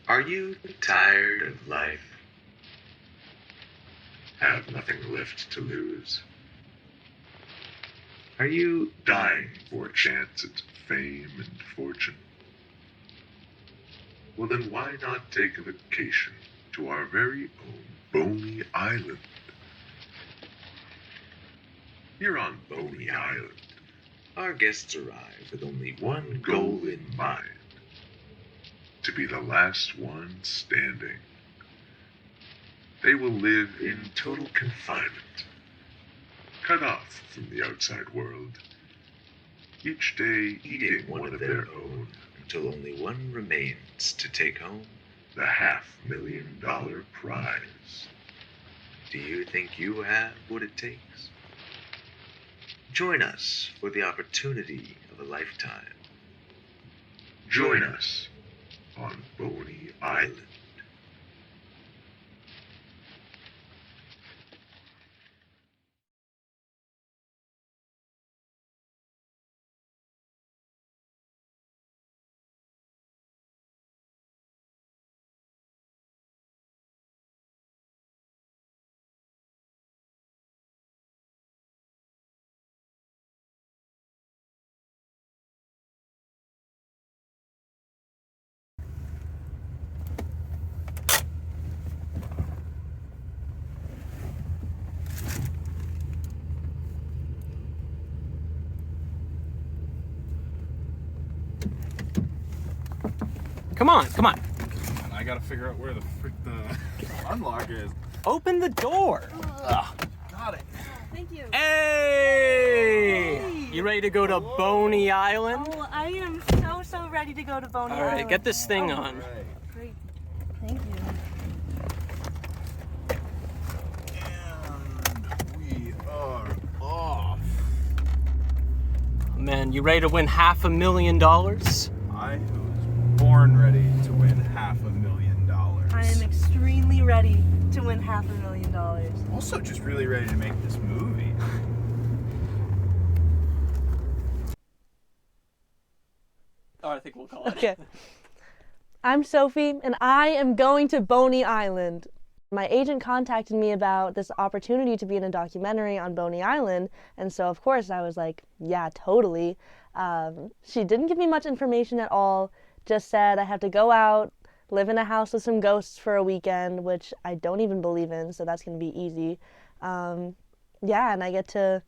Are you tired of life? Have nothing left to lose? Are you dying for a chance at fame and fortune? Well, then why not take a vacation to our very own Boney Island? Here on Boney Island, our guests arrive with only one goal in mind: to be the last one standing. They will live in total confinement, cut off from the outside world, each day eating one of their own, until only one remains to take home the $500,000 prize. Do you think you have what it takes? Join us for the opportunity of a lifetime. Join us on Boney Island. Come on, come on. I gotta figure out where the frick the unlock is. Open the door. Got it. Thank you. Hey! You ready to go to Boney Island? Oh, I am so ready to go to Boney All Island. right, get this thing on. Great. Thank you. And we are off. Man, you ready to win $500,000? I was born ready to win $500,000. I am extremely ready to win $500,000. Also just really ready to make this movie. Oh, I think we'll call it. Okay. I'm Sophie, and I am going to Boney Island. My agent contacted me about this opportunity to be in a documentary on Boney Island, and so of course I was like, yeah, totally. She didn't give me much information at all, just said I have to go out, live in a house with some ghosts for a weekend, which I don't even believe in, so that's going to be easy. Yeah, and I get to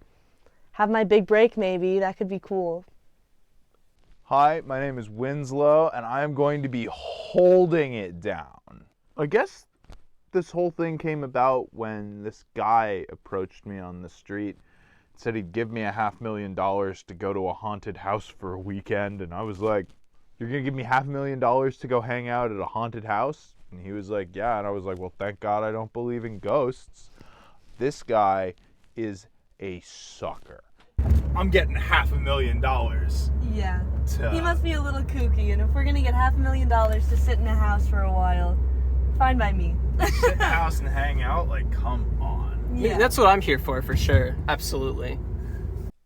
have my big break maybe. That could be cool. Hi, my name is Winslow, and I am going to be holding it down. I guess this whole thing came about when this guy approached me on the street, said he'd give me $500,000 to go to a haunted house for a weekend, and I was like, "You're gonna give me $500,000 to go hang out at a haunted house?" And he was like, "Yeah," and I was like, "Well, thank God I don't believe in ghosts." This guy is a sucker. I'm getting $500,000. Yeah. to- He must be a little kooky, and if we're gonna get $500,000 to sit in a house for a while, fine by me. Sit in the house and hang out, like, come on. Yeah. That's what I'm here for sure. Absolutely.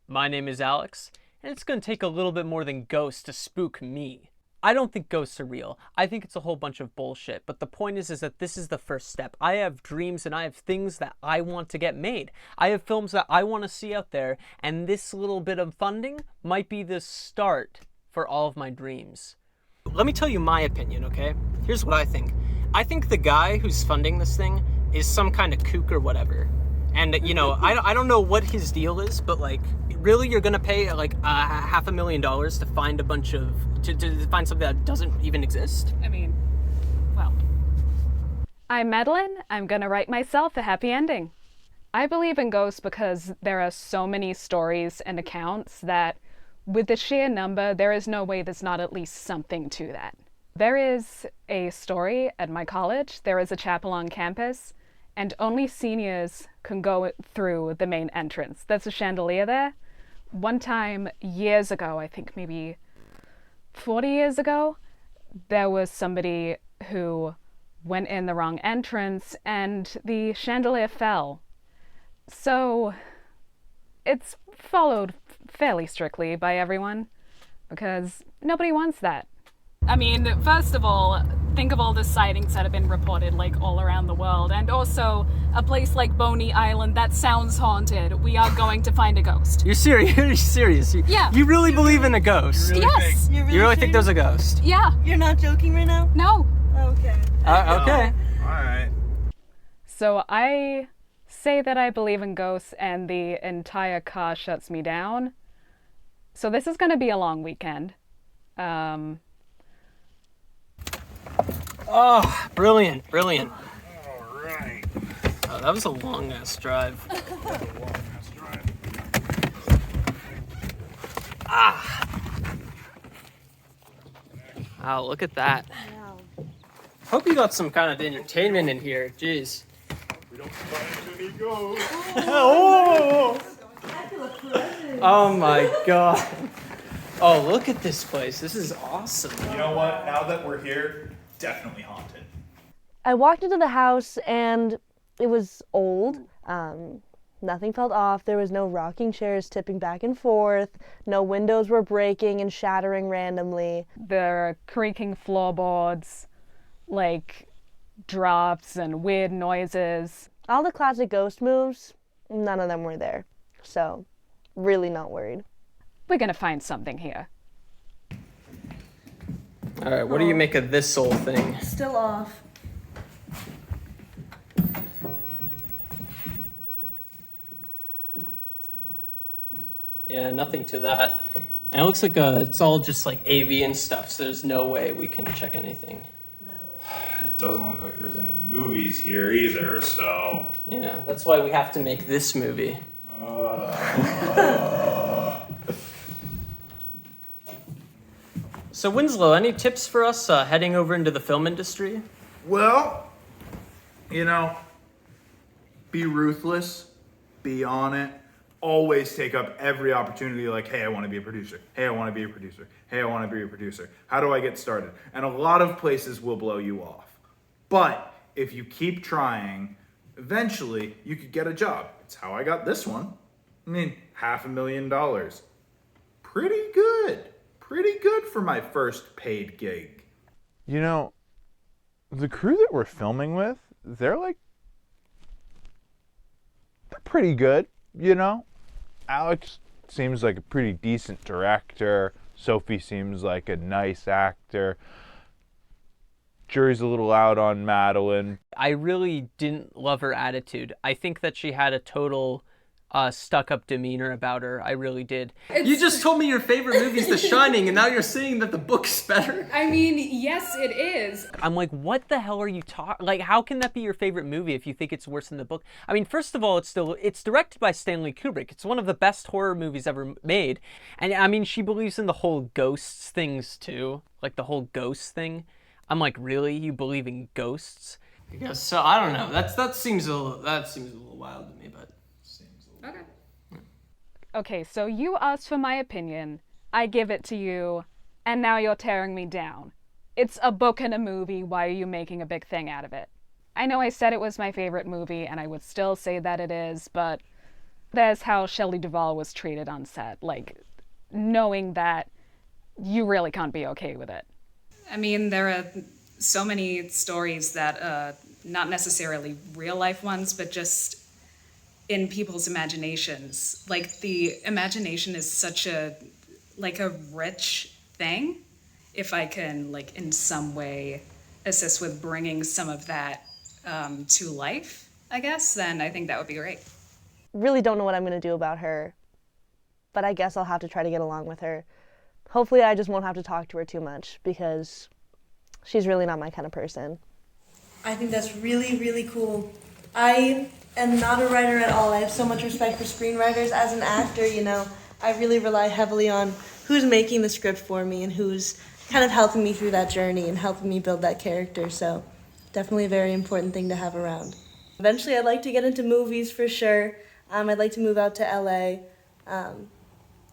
My name is Alex, and it's going to take a little bit more than ghosts to spook me. I don't think ghosts are real. I think it's a whole bunch of bullshit. But the point is that this is the first step. I have dreams and I have things that I want to get made. I have films that I want to see out there, and this little bit of funding might be the start for all of my dreams. Let me tell you my opinion, okay? Here's what I think. I think the guy who's funding this thing is some kind of kook or whatever. And, you know, I don't know what his deal is, but, like, really you're going to pay, like, $500,000 to find a bunch of, to find something that doesn't even exist? I mean, well. I'm Madeline. I'm gonna write myself a happy ending. I believe in ghosts because there are so many stories and accounts that, with the sheer number, there is no way there's not at least something to that. There is a story at my college. There is a chapel on campus, and only seniors can go through the main entrance. There's a chandelier there. One time, years ago, I think maybe 40 years ago, there was somebody who went in the wrong entrance and the chandelier fell. So it's followed fairly strictly by everyone because nobody wants that. I mean, first of all, think of all the sightings that have been reported, like, all around the world. And also, a place like Boney Island, that sounds haunted. We are going to find a ghost. You're serious? You're serious? Yeah. You really believe in a ghost? Yes! You're You really think there's a ghost? Yeah. You're not joking right now? No. Okay. Okay. All right. So I say that I believe in ghosts and the entire car shuts me down. So this is going to be a long weekend. Oh, brilliant, brilliant. All right. Oh, that was a long-ass drive. Wow, look at that. Wow. Hope you got some kind of entertainment in here. Jeez. We don't find any ghosts. Oh my god. Oh, look at this place. This is awesome. You know what? Now that we're here, definitely haunted. I walked into the house and it was old. Nothing felt off. There was no rocking chairs tipping back and forth. No windows were breaking and shattering randomly. There are creaking floorboards, like drops and weird noises. All the classic ghost moves, none of them were there. So, really not worried. We're going to find something here. All right, what do you make of this whole thing? Still off. Yeah, nothing to that. And it looks like it's all just like AV and stuff, so there's no way we can check anything. It doesn't look like there's any movies here either, so. Yeah, that's why we have to make this movie. So Winslow, any tips for us heading over into the film industry? Well, you know, be ruthless, be on it. Always take up every opportunity like, hey, I want to be a producer. Hey, I want to be a producer. Hey, I want to be a producer. How do I get started? And a lot of places will blow you off. But if you keep trying, eventually you could get a job. It's how I got this one. I mean, $500,000. Pretty good. Pretty good for my first paid gig. You know, the crew that we're filming with, they're pretty good, you know? Alex seems like a pretty decent director. Sophie seems like a nice actor. Jury's a little out on Madeline. I really didn't love her attitude. I think that she had a total stuck-up demeanor about her. I really did. You just told me your favorite movie's The Shining, and now you're saying that the book's better? I mean, yes, it is. I'm like, what the hell are you talking? Like, how can that be your favorite movie if you think it's worse than the book? I mean, first of all, it's directed by Stanley Kubrick. It's one of the best horror movies ever made. And I mean, she believes in the whole ghosts things too, like the whole ghost thing. I'm like, really? You believe in ghosts? I guess so. I don't know. That seems a little wild to me, but. Okay. Okay, so you asked for my opinion, I give it to you, and now you're tearing me down. It's a book and a movie, why are you making a big thing out of it? I know I said it was my favorite movie, and I would still say that it is, but there's how Shelley Duvall was treated on set, like, knowing that you really can't be okay with it. I mean, there are so many stories that, not necessarily real life ones, but just in people's imaginations. Like, the imagination is such a rich thing. If I can, like, in some way assist with bringing some of that to life, I guess, then I think that would be great. Really don't know what I'm going to do about her, but I guess I'll have to try to get along with her. Hopefully I just won't have to talk to her too much, because she's really not my kind of person. I think that's really, really cool. I am not a writer at all. I have so much respect for screenwriters. As an actor, you know, I really rely heavily on who's making the script for me and who's kind of helping me through that journey and helping me build that character. So definitely a very important thing to have around. Eventually I'd like to get into movies for sure. I'd like to move out to LA,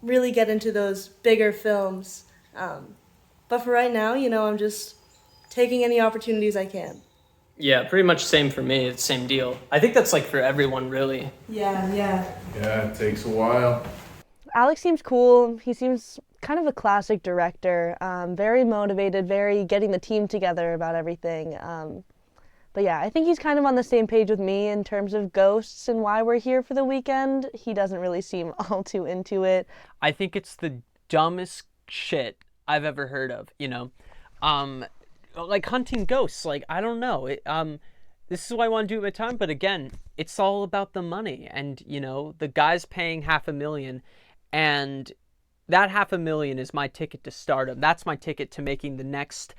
really get into those bigger films. But for right now, you know, I'm just taking any opportunities I can. Yeah, pretty much same for me. It's same deal. I think that's like for everyone, really. Yeah. Yeah, it takes a while. Alex seems cool. He seems kind of a classic director, very motivated, very getting the team together about everything. But yeah, I think he's kind of on the same page with me in terms of ghosts and why we're here for the weekend. He doesn't really seem all too into it. I think it's the dumbest shit I've ever heard of, you know? Like hunting ghosts, like, I don't know. This is what I want to do at my time, but again, it's all about the money. And, you know, the guy's paying $500,000, and that $500,000 is my ticket to stardom. That's my ticket to making the next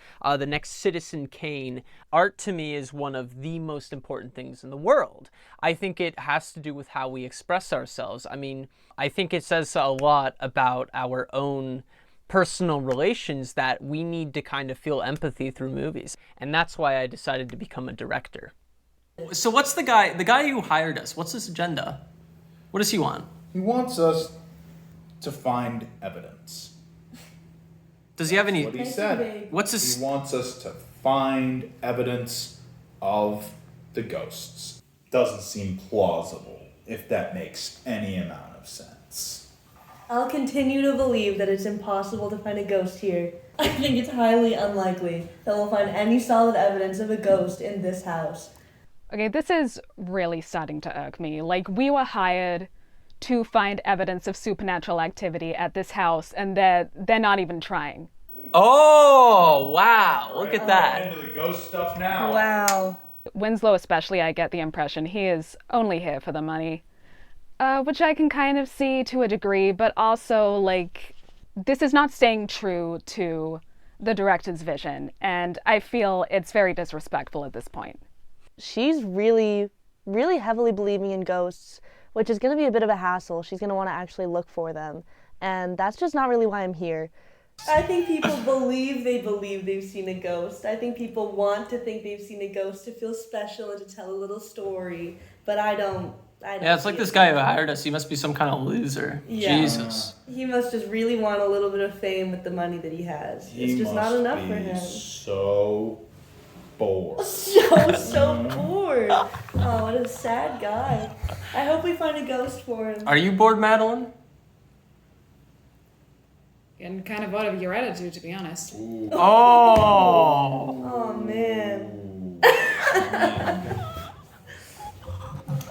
Citizen Kane. Art to me is one of the most important things in the world. I think it has to do with how we express ourselves. I mean, I think it says a lot about our own personal relations that we need to kind of feel empathy through movies. And that's why I decided to become a director. So what's the guy who hired us, what's his agenda? What does he want? He wants us to find evidence. Does he have any... What he said. What's his... He wants us to find evidence of the ghosts. Doesn't seem plausible, if that makes any amount of sense. I'll continue to believe that it's impossible to find a ghost here. I think it's highly unlikely that we'll find any solid evidence of a ghost in this house. Okay, this is really starting to irk me. Like, we were hired to find evidence of supernatural activity at this house, and they're not even trying. Oh, wow. Look at that. Into the ghost stuff now. Wow. Winslow especially, I get the impression he is only here for the money. Which I can kind of see to a degree, but also, like, this is not staying true to the director's vision, and I feel it's very disrespectful at this point. She's really, really heavily believing in ghosts, which is going to be a bit of a hassle. She's going to want to actually look for them, and that's just not really why I'm here. I think people believe they've seen a ghost. I think people want to think they've seen a ghost to feel special and to tell a little story, but I don't. Yeah, it's like this guy who hired us. He must be some kind of loser. Yeah. Jesus. He must just really want a little bit of fame with the money that he has. It's just not enough for him. So bored. So bored. Oh, what a sad guy. I hope we find a ghost for him. Are you bored, Madeline? Getting kind of out of your attitude, to be honest. Oh. Oh, man.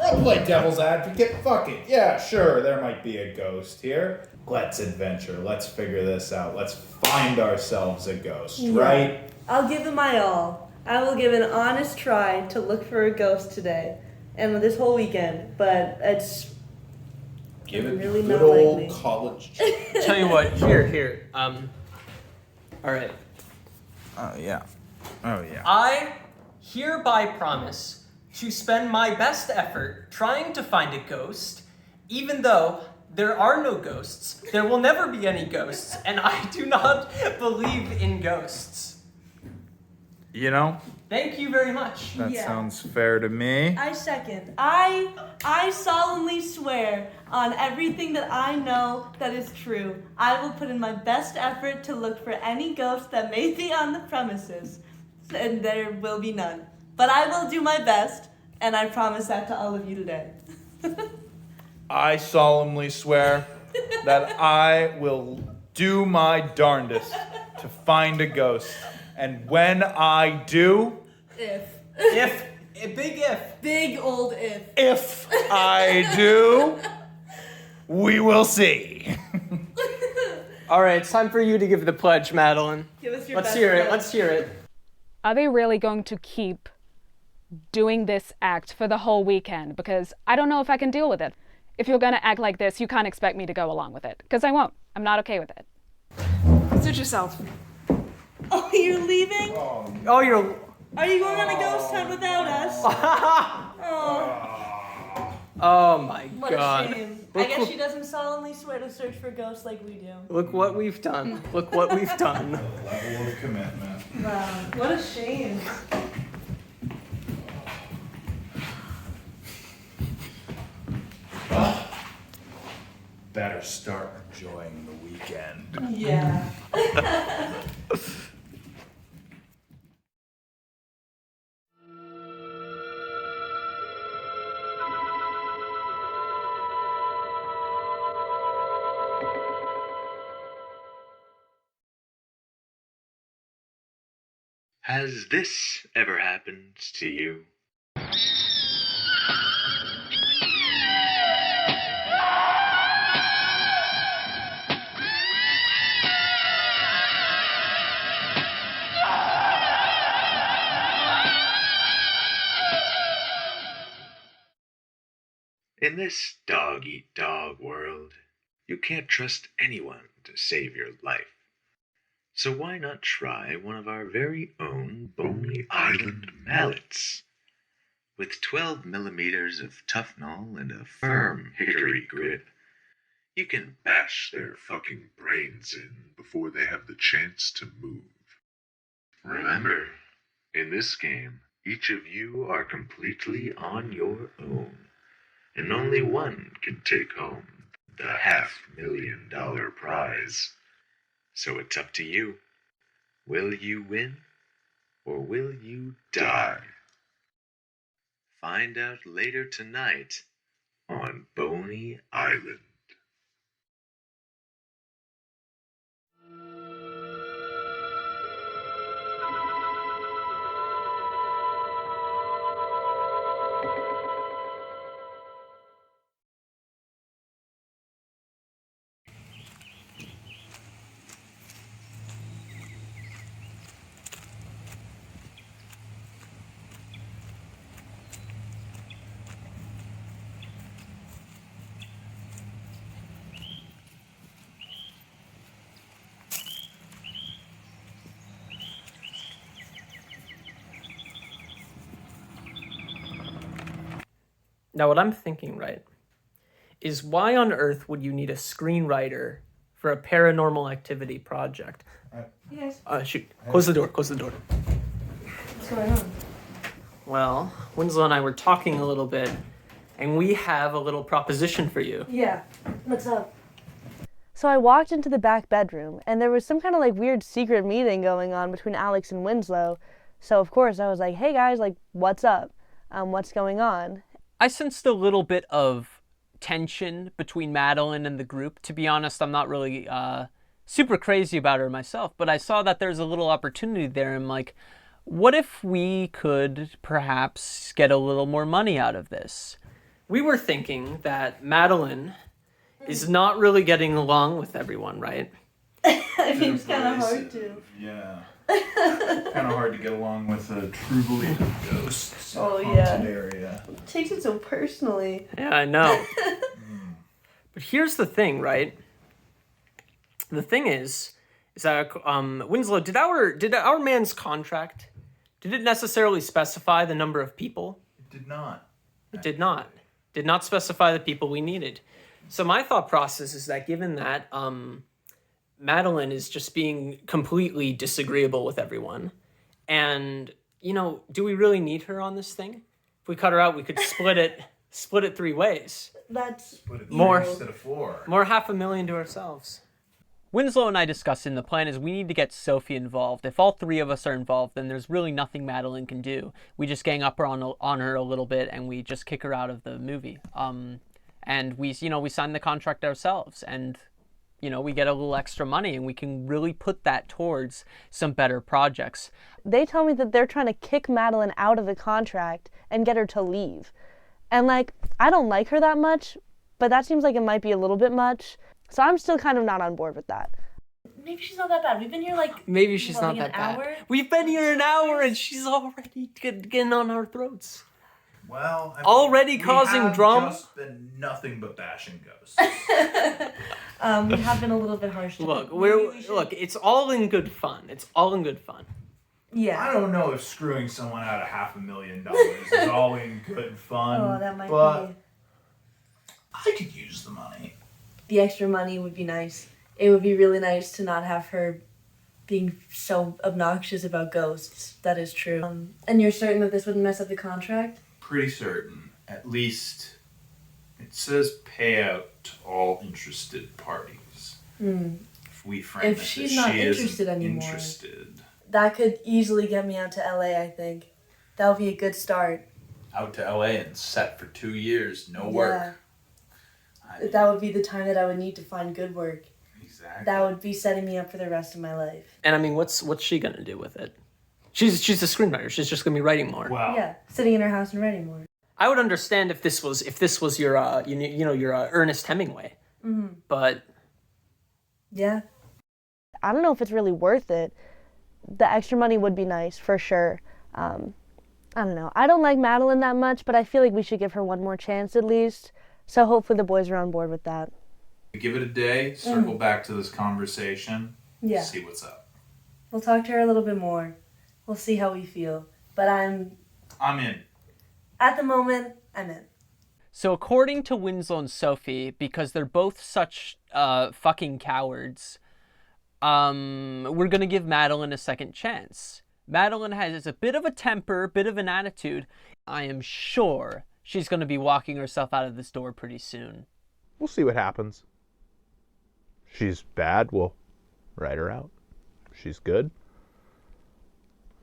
I'll play devil's advocate. Fuck it. Yeah, sure, there might be a ghost here. Let's adventure. Let's figure this out. Let's find ourselves a ghost, right? I'll give it my all. I will give an honest try to look for a ghost today and this whole weekend, but it's Give it really good not old likely. college. Tell you what, here. All right. Oh, yeah. Oh, yeah. I hereby promise to spend my best effort trying to find a ghost, even though there are no ghosts, there will never be any ghosts, and I do not believe in ghosts. You know, Thank you very much. that Yeah. sounds fair to me. I second. I solemnly swear on everything that I know that is true. I will put in my best effort to look for any ghost that may be on the premises, and there will be none. But I will do my best, and I promise that to all of you today. I solemnly swear that I will do my darndest to find a ghost. And when I do, If, a big if. Big old if. if I do, we will see. All right, it's time for you to give the pledge, Madeline. Give us your Let's best hear it. pledge. Let's hear it. Are they really going to keep doing this act for the whole weekend? Because I don't know if I can deal with it. If you're going to act like this, you can't expect me to go along with it. Because I won't. I'm not okay with it. Suit yourself. Oh, you're leaving? Oh, you're... Are you going on a ghost hunt without us? Oh, Oh my what God. a shame. I guess she doesn't solemnly swear to search for ghosts like we do. Look what we've done. Look what we've done. Level of commitment. Wow, what a shame. Better start enjoying the weekend. Yeah. Has this ever happened to you? In this dog-eat-dog world, you can't trust anyone to save your life. So why not try one of our very own Boney Island mallets? With 12 millimeters of Tufnol and a firm hickory grip, you can bash their fucking brains in before they have the chance to move. Remember, in this game, each of you are completely on your own, and only one can take home the $500,000 prize. So it's up to you. Will you win, or will you die? Find out later tonight on Boney Island. Now, what I'm thinking, right, is why on earth would you need a screenwriter for a paranormal activity project? Yes. Shoot. Close the door. Close the door. What's going on? Well, Winslow and I were talking a little bit, and we have a little proposition for you. Yeah. What's up? So I walked into the back bedroom, and there was some kind of like weird secret meeting going on between Alex and Winslow. So of course I was like, hey guys, like, what's up? What's going on? I sensed a little bit of tension between Madeline and the group. To be honest, I'm not really super crazy about her myself, but I saw that there's a little opportunity there. I'm like, what if we could perhaps get a little more money out of this? We were thinking that Madeline is not really getting along with everyone, right? I mean, it's kind of hard to. Yeah. Kind of hard to get along with a true believer in ghosts. Oh, in a haunted yeah. area. Takes it so personally. Yeah, I know. But here's the thing, right? The thing is that Winslow, did our man's contract, did it necessarily specify the number of people? It did not. It did not. Did not specify the people we needed. So my thought process is that given that Madeline is just being completely disagreeable with everyone, and, you know, do we really need her on this thing? If we cut her out, we could split it 3 ways. That's More. Instead of 4. More $500,000 to ourselves. Winslow and I discussed, and the plan is we need to get Sophie involved. If all 3 of us are involved, then there's really nothing Madeline can do. We just gang up on her a little bit, and we just kick her out of the movie. And we sign the contract ourselves, and, you know, we get a little extra money, and we can really put that towards some better projects. They tell me that they're trying to kick Madeline out of the contract and get her to leave. And like, I don't like her that much, but that seems like it might be a little bit much. So I'm still kind of not on board with that. maybe she's not that bad. We've been here like Maybe she's what, not like that an bad. hour? We've been here an hour and she's already getting on our throats. Well, I mean, Already we causing have drama? Just been nothing but bashing ghosts. We have been a little bit harsh. To Look, them. look. It's all in good fun. It's all in good fun. Yeah. I don't know if screwing someone out of $500,000 is all in good fun. Oh, that might but be. I could use the money. The extra money would be nice. It would be really nice to not have her being so obnoxious about ghosts. That is true. And you're certain that this wouldn't mess up the contract? Pretty certain. At least it says payout to all interested parties. If we frame If it she's that not she interested isn't anymore. interested. That could easily get me out to LA, I think. That would be a good start. Out to LA and set for 2 years, no work. Yeah. That would be the time that I would need to find good work. Exactly. That would be setting me up for the rest of my life. And I mean, what's she gonna do with it? She's a screenwriter. She's just gonna be writing more. Wow. Yeah, sitting in her house and writing more. I would understand if this was your your Ernest Hemingway. But Yeah. I don't know if it's really worth it. The extra money would be nice, for sure. I don't know. I don't like Madeline that much, but I feel like we should give her one more chance at least. So hopefully the boys are on board with that. Give it a day, circle back to this conversation, Yeah. see what's up. We'll talk to her a little bit more. We'll see how we feel. But I'm in. at the moment, I'm in. so according to Winslow and Sophie, because they're both such fucking cowards, we're gonna give Madeline a second chance. Madeline has a bit of a temper, a bit of an attitude. I am sure she's gonna be walking herself out of this door pretty soon. We'll see what happens. She's bad, we'll write her out. She's good,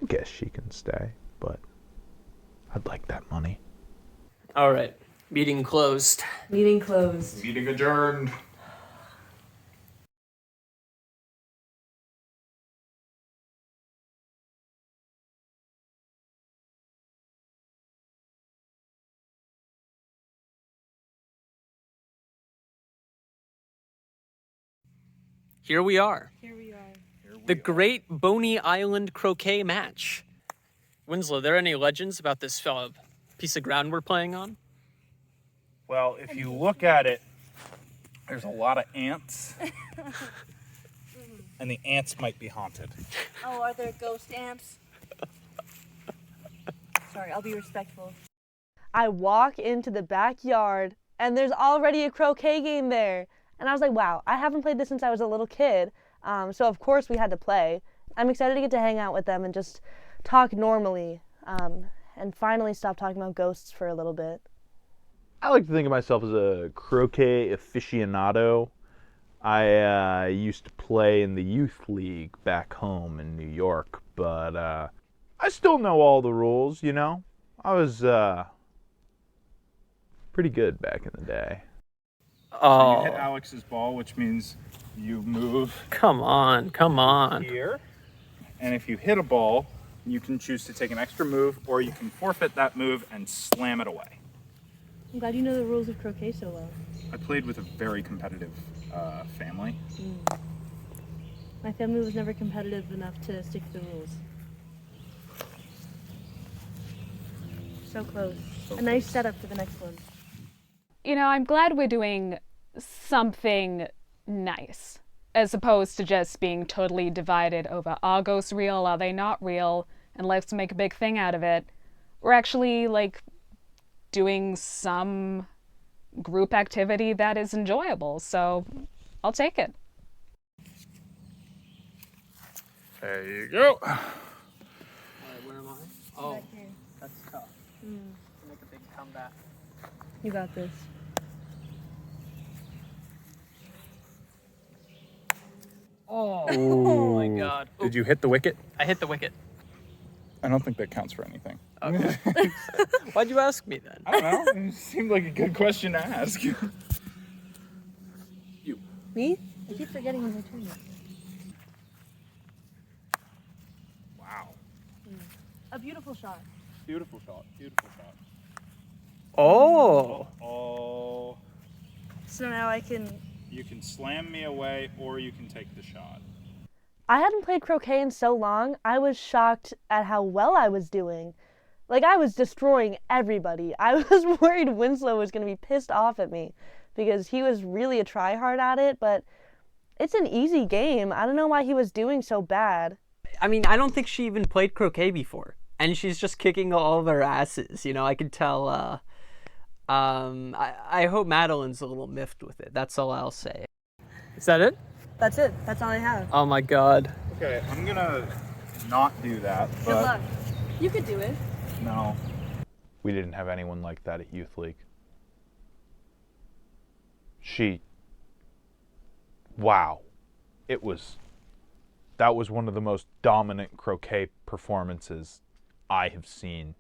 I guess she can stay, but I'd like that money. All right, meeting closed. Meeting closed. Meeting adjourned. Here we are. The Great Boney Island Croquet Match. Winslow, are there any legends about this piece of ground we're playing on? Well, if you look at it, there's a lot of ants. And the ants might be haunted. Oh, are there ghost ants? Sorry, I'll be respectful. I walk into the backyard and there's already a croquet game there. And I was like, wow, I haven't played this since I was a little kid. So of course we had to play. I'm excited to get to hang out with them and just talk normally. And finally stop talking about ghosts for a little bit. I like to think of myself as a croquet aficionado. I used to play in the youth league back home in New York, but I still know all the rules, you know? I was pretty good back in the day. Oh, You hit Alex's ball, which means you move come on. here. And if you hit a ball, you can choose to take an extra move, or you can forfeit that move and slam it away. I'm glad you know the rules of croquet so well. I played with a very competitive family. My family was never competitive enough to stick to the rules. So close. A nice setup for the next one. You know, I'm glad we're doing something nice, as opposed to just being totally divided over are ghosts real, are they not real, and let's make a big thing out of it. We're actually, like, doing some group activity that is enjoyable, so I'll take it. There you go. All right, where am I? Oh, that's tough. Make a big comeback. You got this. Oh my God. Did you hit the wicket? I hit the wicket. I don't think that counts for anything. Okay. Why'd you ask me then? I don't know. It seemed like a good question to ask. Me? I keep forgetting when I turn it. Wow. A beautiful shot. Beautiful shot. Beautiful shot. Oh. Oh. So now I can... You can slam me away, or you can take the shot. I hadn't played croquet in so long, I was shocked at how well I was doing. Like, I was destroying everybody. I was worried Winslow was going to be pissed off at me because he was really a tryhard at it, but it's an easy game. I don't know why he was doing so bad. I mean, I don't think she even played croquet before, and she's just kicking all of their asses. You know, I could tell. I hope Madeline's a little miffed with it. That's all I'll say. Is that it? That's it. That's all I have. Oh my God. Okay, I'm gonna not do that, but... Good luck. You could do it. No. We didn't have anyone like that at Youth League. Wow. That was one of the most dominant croquet performances I have seen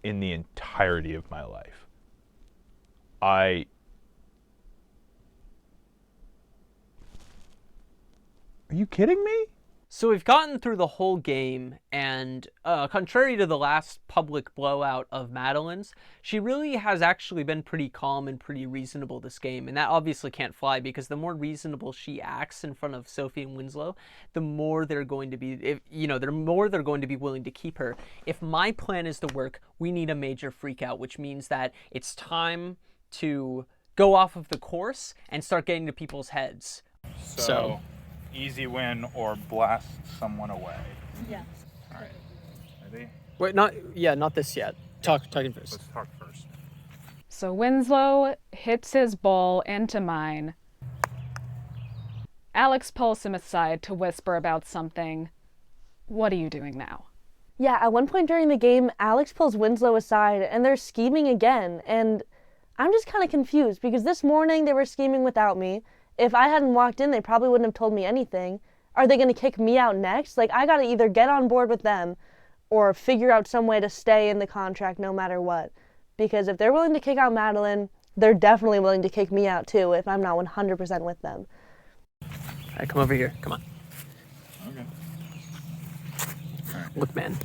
in the entirety of my life. Are you kidding me? So we've gotten through the whole game, and contrary to the last public blowout of Madeline's, she really has actually been pretty calm and pretty reasonable this game, and that obviously can't fly because the more reasonable she acts in front of Sophie and Winslow, the more they're going to be, the more they're going to be willing to keep her. If my plan is to work, we need a major freakout, which means that it's time to go off of the course and start getting to people's heads. So easy win or blast someone away. Yes. All right. Ready? Wait, not this yet. Talking first. Let's talk first. So Winslow hits his ball into mine. Alex pulls him aside to whisper about something. What are you doing now? Yeah, at one point during the game, Alex pulls Winslow aside and they're scheming again. And I'm just kind of confused because this morning they were scheming without me. If I hadn't walked in, they probably wouldn't have told me anything. Are they going to kick me out next? Like, I got to either get on board with them or figure out some way to stay in the contract no matter what. Because if they're willing to kick out Madeline, they're definitely willing to kick me out too if I'm not 100% with them. All right, come over here. Come on. Okay. Look, man.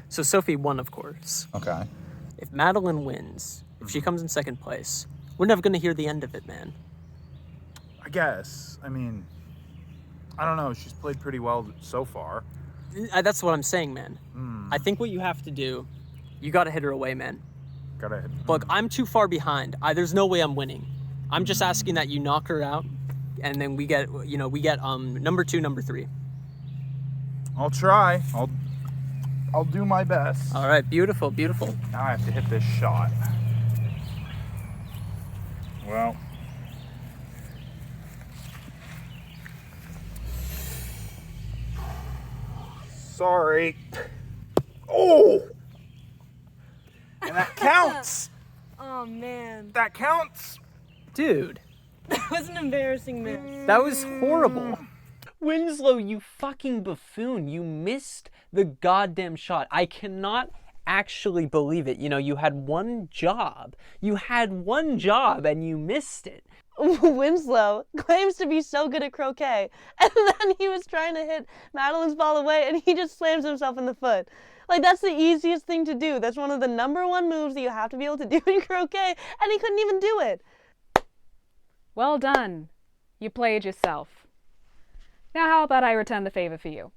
So Sophie won, of course. Okay. If Madeline wins, if she comes in second place, we're never going to hear the end of it, man. I guess. I mean, I don't know. She's played pretty well so far. That's what I'm saying, man. I think what you have to do, you got to hit her away, man. Gotta hit. Look, I'm too far behind. There's no way I'm winning. I'm just asking that you knock her out, and then we get number 2, number 3. I'll try. I'll do my best. All right, beautiful, beautiful. Now I have to hit this shot. Well. Sorry. Oh! And that counts! Oh man, That counts! Dude, that was an embarrassing miss. that was horrible. Winslow, you fucking buffoon. You missed the goddamn shot. I cannot actually believe it. You had one job. You had one job and you missed it. Winslow claims to be so good at croquet, and then he was trying to hit Madeline's ball away, and he just slams himself in the foot. Like, that's the easiest thing to do. That's one of the number 1 moves that you have to be able to do in croquet, and he couldn't even do it. Well done. You played yourself. Now how about I return the favor for you?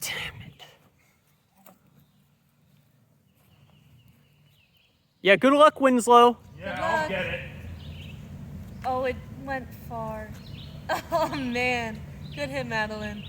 Damn it. Yeah, good luck, Winslow. Yeah, I'll get it. Oh, it went far. Oh man, good hit, Madeline.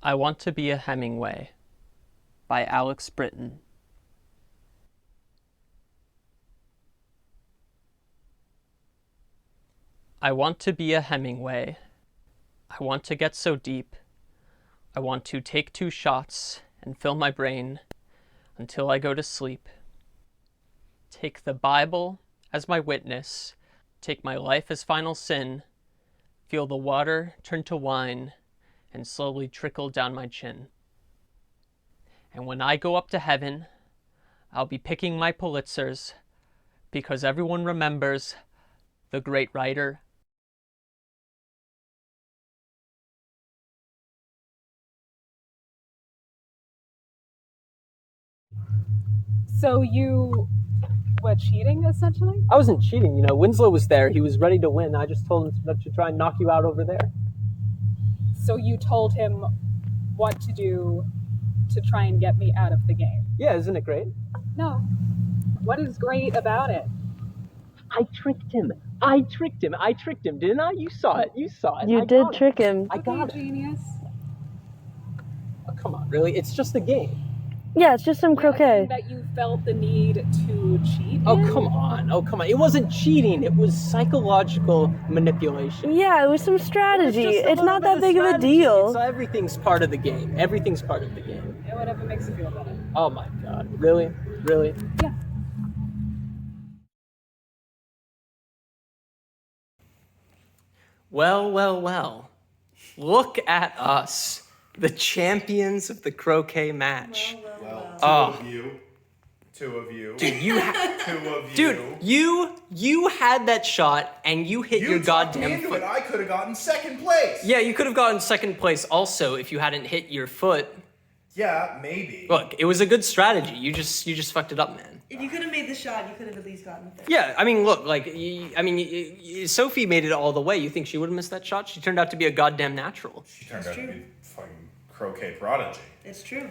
I Want to Be a Hemingway by Alex Britton. I want to be a Hemingway. I want to get so deep. I want to take 2 shots and fill my brain until I go to sleep. Take the Bible as my witness. Take my life as final sin. Feel the water turn to wine and slowly trickle down my chin. And when I go up to heaven, I'll be picking my Pulitzers because everyone remembers the great writer. So you were cheating, essentially? I wasn't cheating, Winslow was there. He was ready to win. I just told him to try and knock you out over there. So you told him what to do to try and get me out of the game. Yeah, isn't it great? No. What is great about it? I tricked him. I tricked him, didn't I? You saw it. You did trick him. I got it. Genius. Oh, come on, really? It's just a game. Yeah, it's just some croquet. That you felt the need to cheat Oh, in? come on. It wasn't cheating. It was psychological manipulation. Yeah, it was some strategy. It's just a It's not little that bit big of a strategy. deal. Everything's part of the game. Everything's part of the game. Yeah, whatever makes you feel better. Oh my god. Really? Really? Yeah. Well. Look at us. The champions of the croquet match. Well, two of you. Dude, Dude, you had that shot and you hit your goddamn foot. I could have gotten second place. Yeah, you could have gotten second place also if you hadn't hit your foot. Yeah, maybe. Look, it was a good strategy. You just fucked it up, man. If you could have made the shot, you could have at least gotten third. Yeah, I mean, look, like, Sophie made it all the way. You think she would have missed that shot? She turned out to be a goddamn natural. She turned out to be a fucking croquet prodigy. It's true.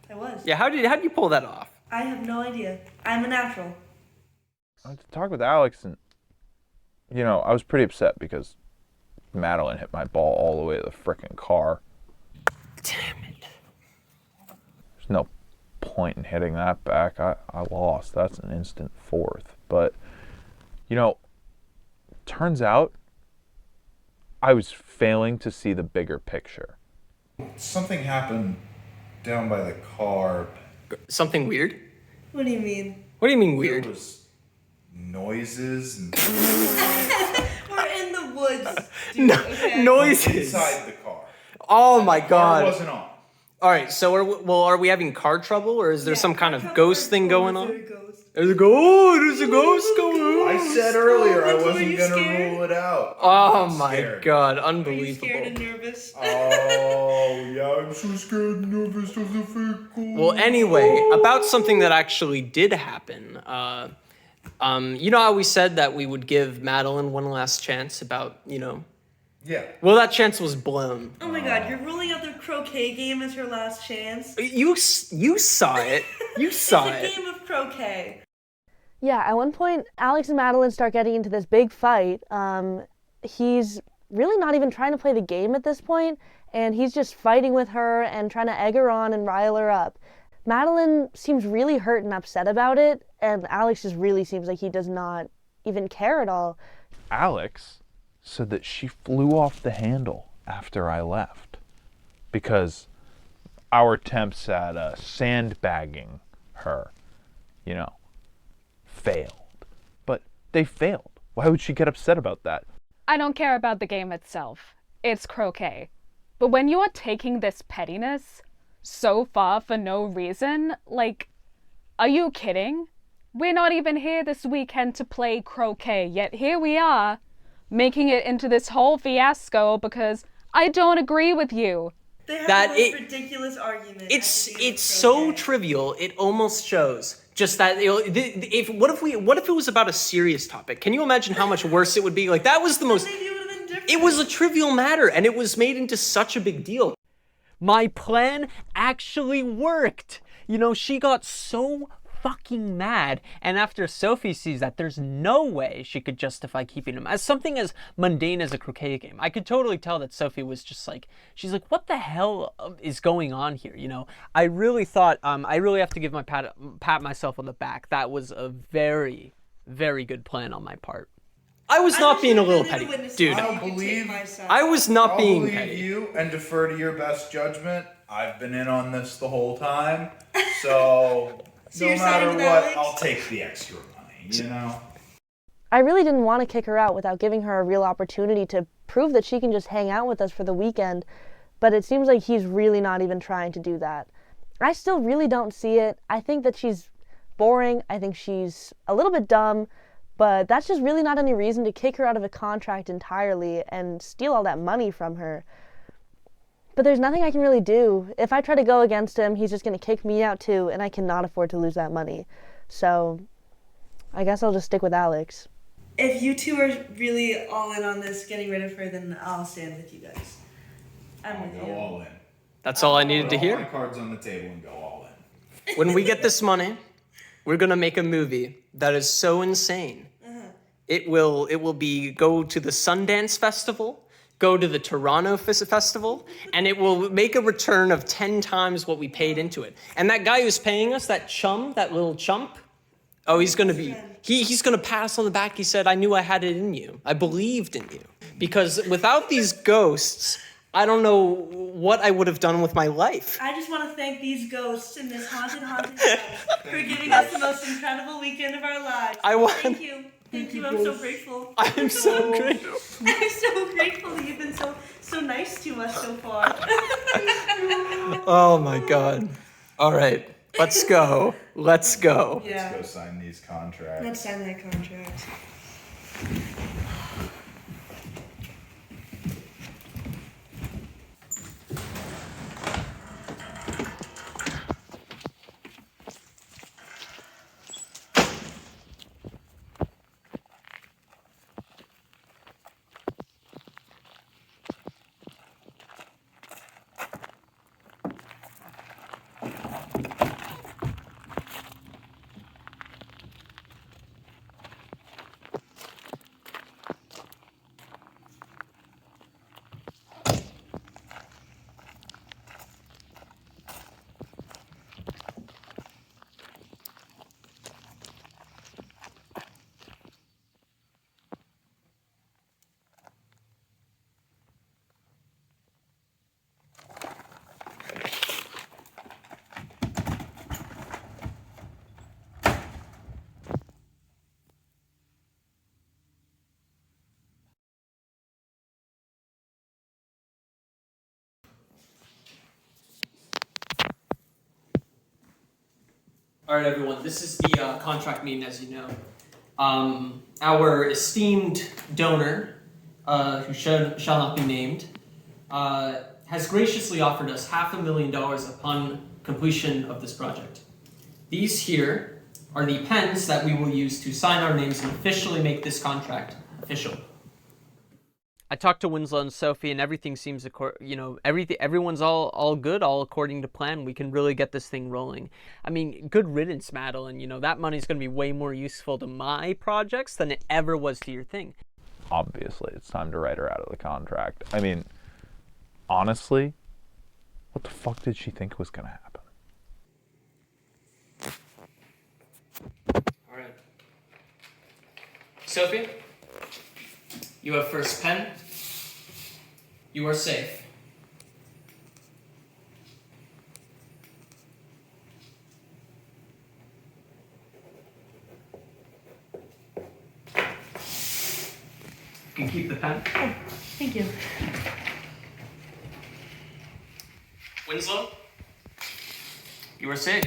I was. Yeah, how did you pull that off? I have no idea. I'm a natural. I had to talk with Alex, and I was pretty upset because Madeline hit my ball all the way to the frickin' car. Damn it. There's no point in hitting that back. I lost. That's an instant fourth. But, turns out I was failing to see the bigger picture. Something happened down by the car. Something weird? What do you mean? What do you mean weird? There was noises and We're in the woods, dude, okay? Noises. inside the car. Oh my The car god. wasn't on. All right, so are we having car trouble, or is there some kind of ghost thing going on? Ghost. There's a ghost going on. I said earlier I Were wasn't you gonna scared? rule it out. Oh I'm my scared. god, Are you scared and unbelievable. nervous? Oh yeah, I'm so scared and nervous of the fake gold. Well, anyway, about something that actually did happen. You know how we said that we would give Madeline one last chance about, Yeah. Well, that chance was blown. Oh my god, you're ruling out the croquet game as her last chance? You saw it. You saw It's it. a game of croquet. Yeah, at one point, Alex and Madeline start getting into this big fight. He's really not even trying to play the game at this point, and he's just fighting with her and trying to egg her on and rile her up. Madeline seems really hurt and upset about it, and Alex just really seems like he does not even care at all. Alex said that she flew off the handle after I left because our attempts at sandbagging her, failed. But they failed. Why would she get upset about that? I don't care about the game itself. It's croquet. But when you are taking this pettiness so far for no reason, are you kidding? We're not even here this weekend to play croquet, yet here we are, making it into this whole fiasco because I don't agree with you. They have That the most it- ridiculous argument. It's so trivial. It almost shows. Just that what if it was about a serious topic? Can you imagine how much worse it would be? Like that was the most. Maybe it would have been different. It was a trivial matter, and it was made into such a big deal. My plan actually worked. She got so fucking mad, and after Sophie sees that, there's no way she could justify keeping him as something as mundane as a croquet game. I could totally tell that Sophie was just she's like, what the hell is going on here? I really thought, I really have to give my pat myself on the back. That was a very, very good plan on my part. I was not being a little petty, dude. I was not being believe petty. you and defer to your best judgment. I've been in on this the whole time, so So no you're siding matter with what, Alex? I'll take the extra money. I really didn't want to kick her out without giving her a real opportunity to prove that she can just hang out with us for the weekend, but it seems like he's really not even trying to do that. I still really don't see it. I think that she's boring. I think she's a little bit dumb, but that's just really not any reason to kick her out of a contract entirely and steal all that money from her. But there's nothing I can really do. If I try to go against him, he's just going to kick me out too, and I cannot afford to lose that money. So I guess I'll just stick with Alex. If you two are really all in on this, getting rid of her, then I'll stand with you guys. I'm with Go you. all in. That's all I needed to Put all my hear. cards on the table and go all in. When we get this money, we're gonna make a movie that is so insane. It will go to the Sundance Festival, go to the Toronto Festival, and it will make a return of 10 times what we paid into it. And that guy who's paying us, that little chump, oh, he's gonna pat us on the back. He said, I knew I had it in you. I believed in you. Because without these ghosts, I don't know what I would have done with my life. I just want to thank these ghosts in this haunted house for giving us the most incredible weekend of our lives. Thank you. Thank you. I'm so grateful. I'm so grateful. I'm so grateful that you've been so nice to us so far. Oh my God. All right, let's go. Let's go. Yeah. Let's go sign these contracts. Let's sign that contract. All right, everyone, this is the contract meeting, as you know. Our esteemed donor, who shall not be named, has graciously offered us $500,000 upon completion of this project. These here are the pens that we will use to sign our names and officially make this contract official. I talked to Winslow and Sophie, and everything seems, everyone's all good, all according to plan. We can really get this thing rolling. I mean, good riddance, Madeline. That money's going to be way more useful to my projects than it ever was to your thing. Obviously, it's time to write her out of the contract. I mean, honestly, what the fuck did she think was gonna happen? All right. Sophie, you have first pen. You are safe. You can keep the pen. Oh, thank you. Winslow, you are safe.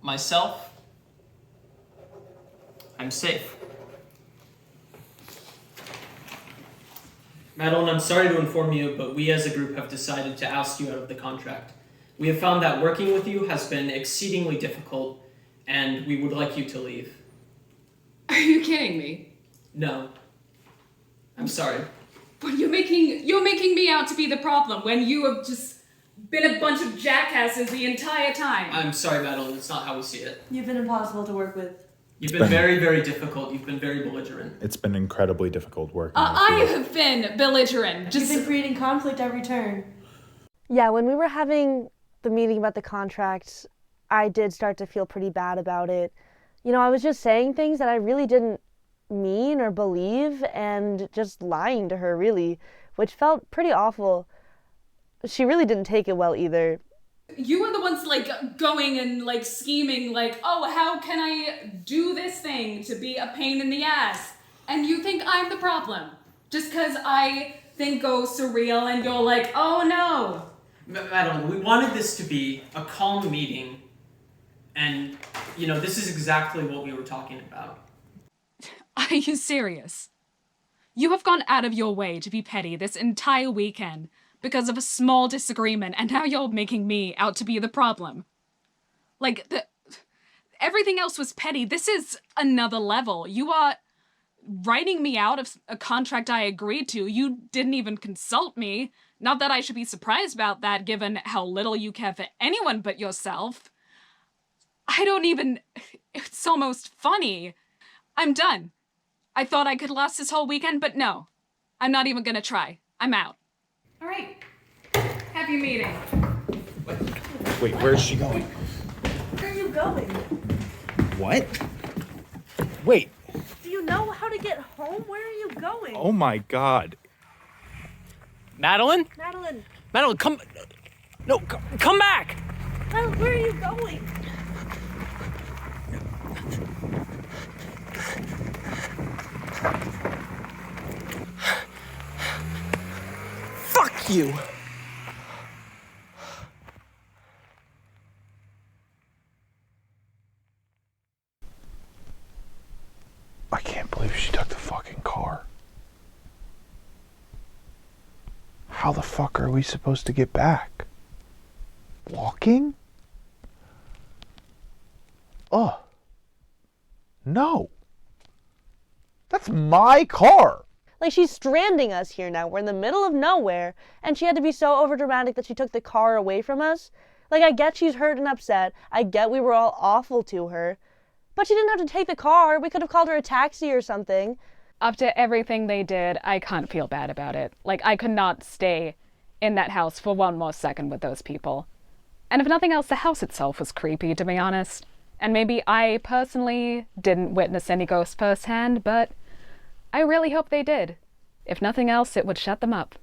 Myself, I'm safe. Madeline, I'm sorry to inform you, but we as a group have decided to oust you out of the contract. We have found that working with you has been exceedingly difficult, and we would like you to leave. Are you kidding me? No. I'm sorry. But you're making me out to be the problem when you have just been a bunch of jackasses the entire time. I'm sorry, Madeline, that's not how we see it. You've been impossible to work with. You've been very, very difficult. You've been very belligerent. It's been incredibly difficult working I with you. have been belligerent. You've been creating conflict every turn. Yeah, when we were having the meeting about the contract, I did start to feel pretty bad about it. I was just saying things that I really didn't mean or believe and just lying to her, really, which felt pretty awful. She really didn't take it well either. You were the ones going and scheming oh, how can I do this thing to be a pain in the ass? And you think I'm the problem. Just because I think ghosts are real and you're like, oh no. Madeline, we wanted this to be a calm meeting, and, this is exactly what we were talking about. Are you serious? You have gone out of your way to be petty this entire weekend because of a small disagreement, and now you're making me out to be the problem. Like, everything else was petty. This is another level. You are writing me out of a contract I agreed to. You didn't even consult me. Not that I should be surprised about that, given how little you care for anyone but yourself. It's almost funny. I'm done. I thought I could last this whole weekend, but no. I'm not even gonna try. I'm out. All right. Happy meeting. Wait, where's she going? Where are you going? What? Wait. Do you know how to get home? Where are you going? Oh my God. Madeline? Madeline, Come. No, come back! Madeline, where are you going? Fuck you! I can't believe she took the fucking car. How the fuck are we supposed to get back? Walking? Oh. No. That's my car. Like, she's stranding us here now. We're in the middle of nowhere, and she had to be so overdramatic that she took the car away from us. Like, I get she's hurt and upset. I get we were all awful to her. But she didn't have to take the car. We could have called her a taxi or something. After everything they did, I can't feel bad about it. Like, I could not stay in that house for one more second with those people. And if nothing else, the house itself was creepy, to be honest. And maybe I personally didn't witness any ghosts firsthand, but I really hope they did. If nothing else, it would shut them up.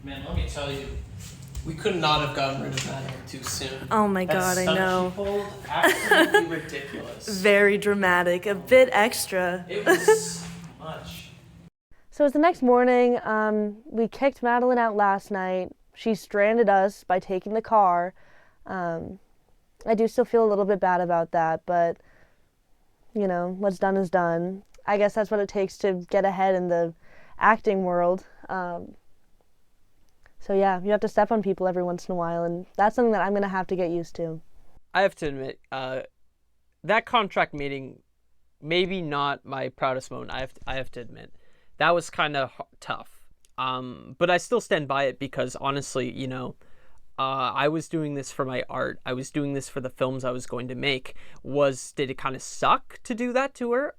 Man, let me tell you, we could not have gotten rid of Madeline too soon. Oh my That God, I stunt know. She pulled, absolutely ridiculous. Very dramatic, a bit extra. It was much. So it was the next morning. We kicked Madeline out last night. She stranded us by taking the car. I do still feel a little bit bad about that, but, you know, what's done is done. I guess that's what it takes to get ahead in the acting world. So yeah, you have to step on people every once in a while, and that's something that I'm going to have to get used to. I have to admit, that contract meeting, maybe not my proudest moment. I have to admit, that was kind of tough. But I still stand by it because honestly, you know, I was doing this for my art. I was doing this for the films I was going to make. Did it kind of suck to do that to her?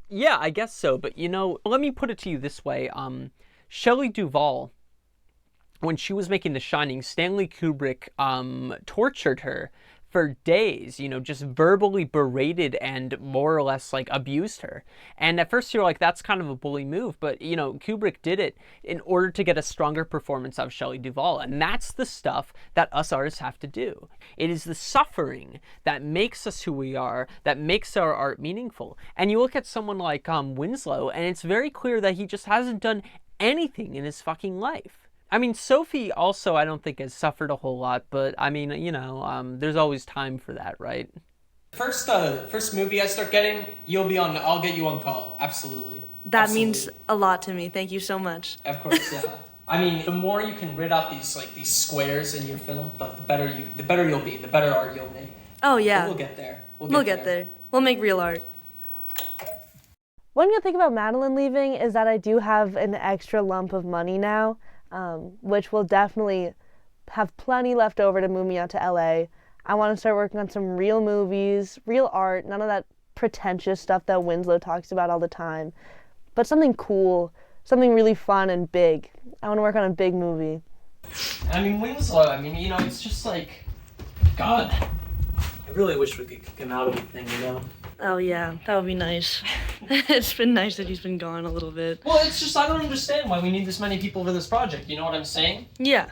Yeah, I guess so. But you know, let me put it to you this way. Shelley Duvall, when she was making The Shining, Stanley Kubrick tortured her for days, you know, just verbally berated and more or less like abused her. And at first you're like, that's kind of a bully move, but you know, Kubrick did it in order to get a stronger performance out of Shelley Duvall. And that's the stuff that us artists have to do. It is the suffering that makes us who we are, that makes our art meaningful. And you look at someone like Winslow, and it's very clear that he just hasn't done anything in his fucking life. I mean, Sophie also, I don't think has suffered a whole lot, but I mean, you know, there's always time for that, right? First movie I start getting, I'll get you on call. Absolutely. That means a lot to me. Thank you so much. Of course, yeah. I mean, the more you can rid out these squares in your film, the better you'll be, the better art you'll make. Oh yeah. But we'll get there. We'll get there. We'll make real art. One good thing about Madeline leaving is that I do have an extra lump of money now. Which will definitely have plenty left over to move me out to LA. I want to start working on some real movies, real art, none of that pretentious stuff that Winslow talks about all the time, but something cool, something really fun and big. I want to work on a big movie. I mean, Winslow, you know, it's just like, God, I really wish we could kick him out of the thing, you know? Oh yeah, that would be nice. It's been nice that he's been gone a little bit. Well, it's just, I don't understand why we need this many people for this project, you know what I'm saying? Yeah.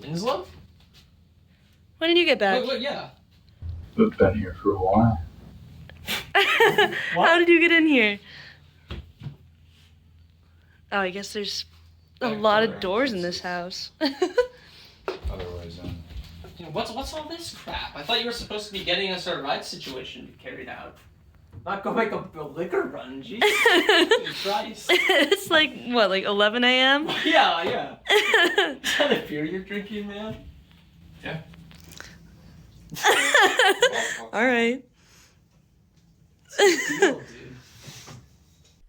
Winslow? When did you get back? Yeah. We've been here for a while. How did you get in here? Oh, I guess there's a lot of doors in this house. Otherwise, What's all this crap? I thought you were supposed to be getting us our ride situation carried out. Not go make a liquor run, Jesus Christ. It's like, what, like 11 a.m.? Yeah. Is that a beer you're drinking, man? Yeah. All right. Deal, dude.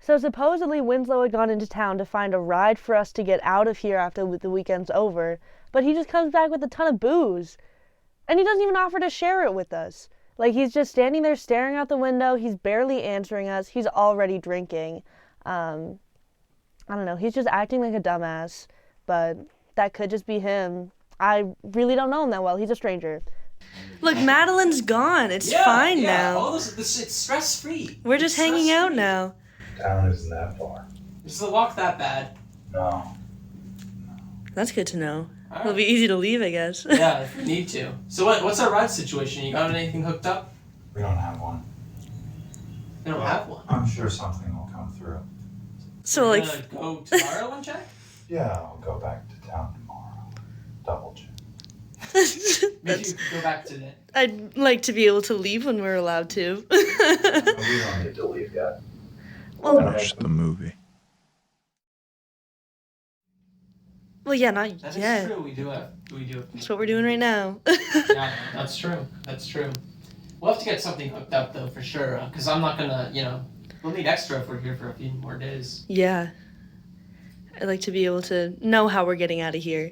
So supposedly Winslow had gone into town to find a ride for us to get out of here after the weekend's over, but he just comes back with a ton of booze. And he doesn't even offer to share it with us. Like, he's just standing there staring out the window. He's barely answering us. He's already drinking. I don't know. He's just acting like a dumbass. But that could just be him. I really don't know him that well. He's a stranger. Look, Madeline's gone. It's fine now. All this, it's stress-free. We're just hanging out now. town isn't that far. Is the walk that bad? No. That's good to know. All It'll right. be easy to leave, I guess. Yeah, if we need to. So what's our ride situation? You got anything hooked up? We don't have one. They don't have one. I'm sure something will come through. So, You're like, gonna go tomorrow and check? Yeah, I'll go back to town tomorrow. Double check. Maybe you could go back today. I'd like to be able to leave when we're allowed to. We don't need to leave yet. Finish the movie. Well, yeah, not That is yet. true. We do have. That's what we're doing right now. Yeah, that's true. That's true. We'll have to get something hooked up though, for sure. Because I'm not gonna, we'll need extra if we're here for a few more days. Yeah. I'd like to be able to know how we're getting out of here.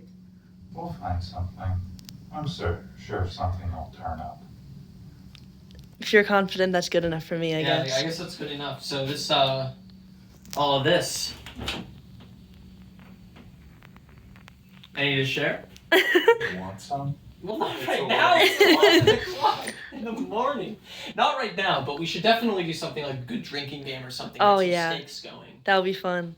We'll find something. I'm sure something will turn up. If you're confident, that's good enough for me, I Yeah, guess. I guess that's good enough. So this, all of this. I need to share. You want some? Well, not right now. It's 11 o'clock in the morning. Not right now, but we should definitely do something like a good drinking game or something. Oh, Get some yeah. Stakes going. That would be fun.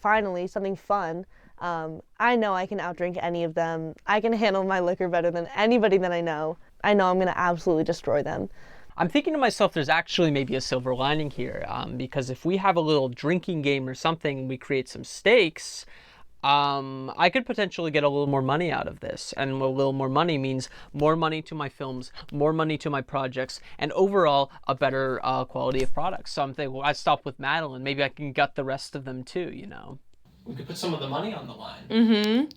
Finally, something fun. I know I can outdrink any of them. I can handle my liquor better than anybody that I know. I know I'm going to absolutely destroy them. I'm thinking to myself, there's actually maybe a silver lining here, because if we have a little drinking game or something and we create some stakes, I could potentially get a little more money out of this. And a little more money means more money to my films, more money to my projects, and overall a better quality of products. So I'm thinking, well, I stopped with Madeline. Maybe I can gut the rest of them too, you know? We could put some of the money on the line. Mm-hmm.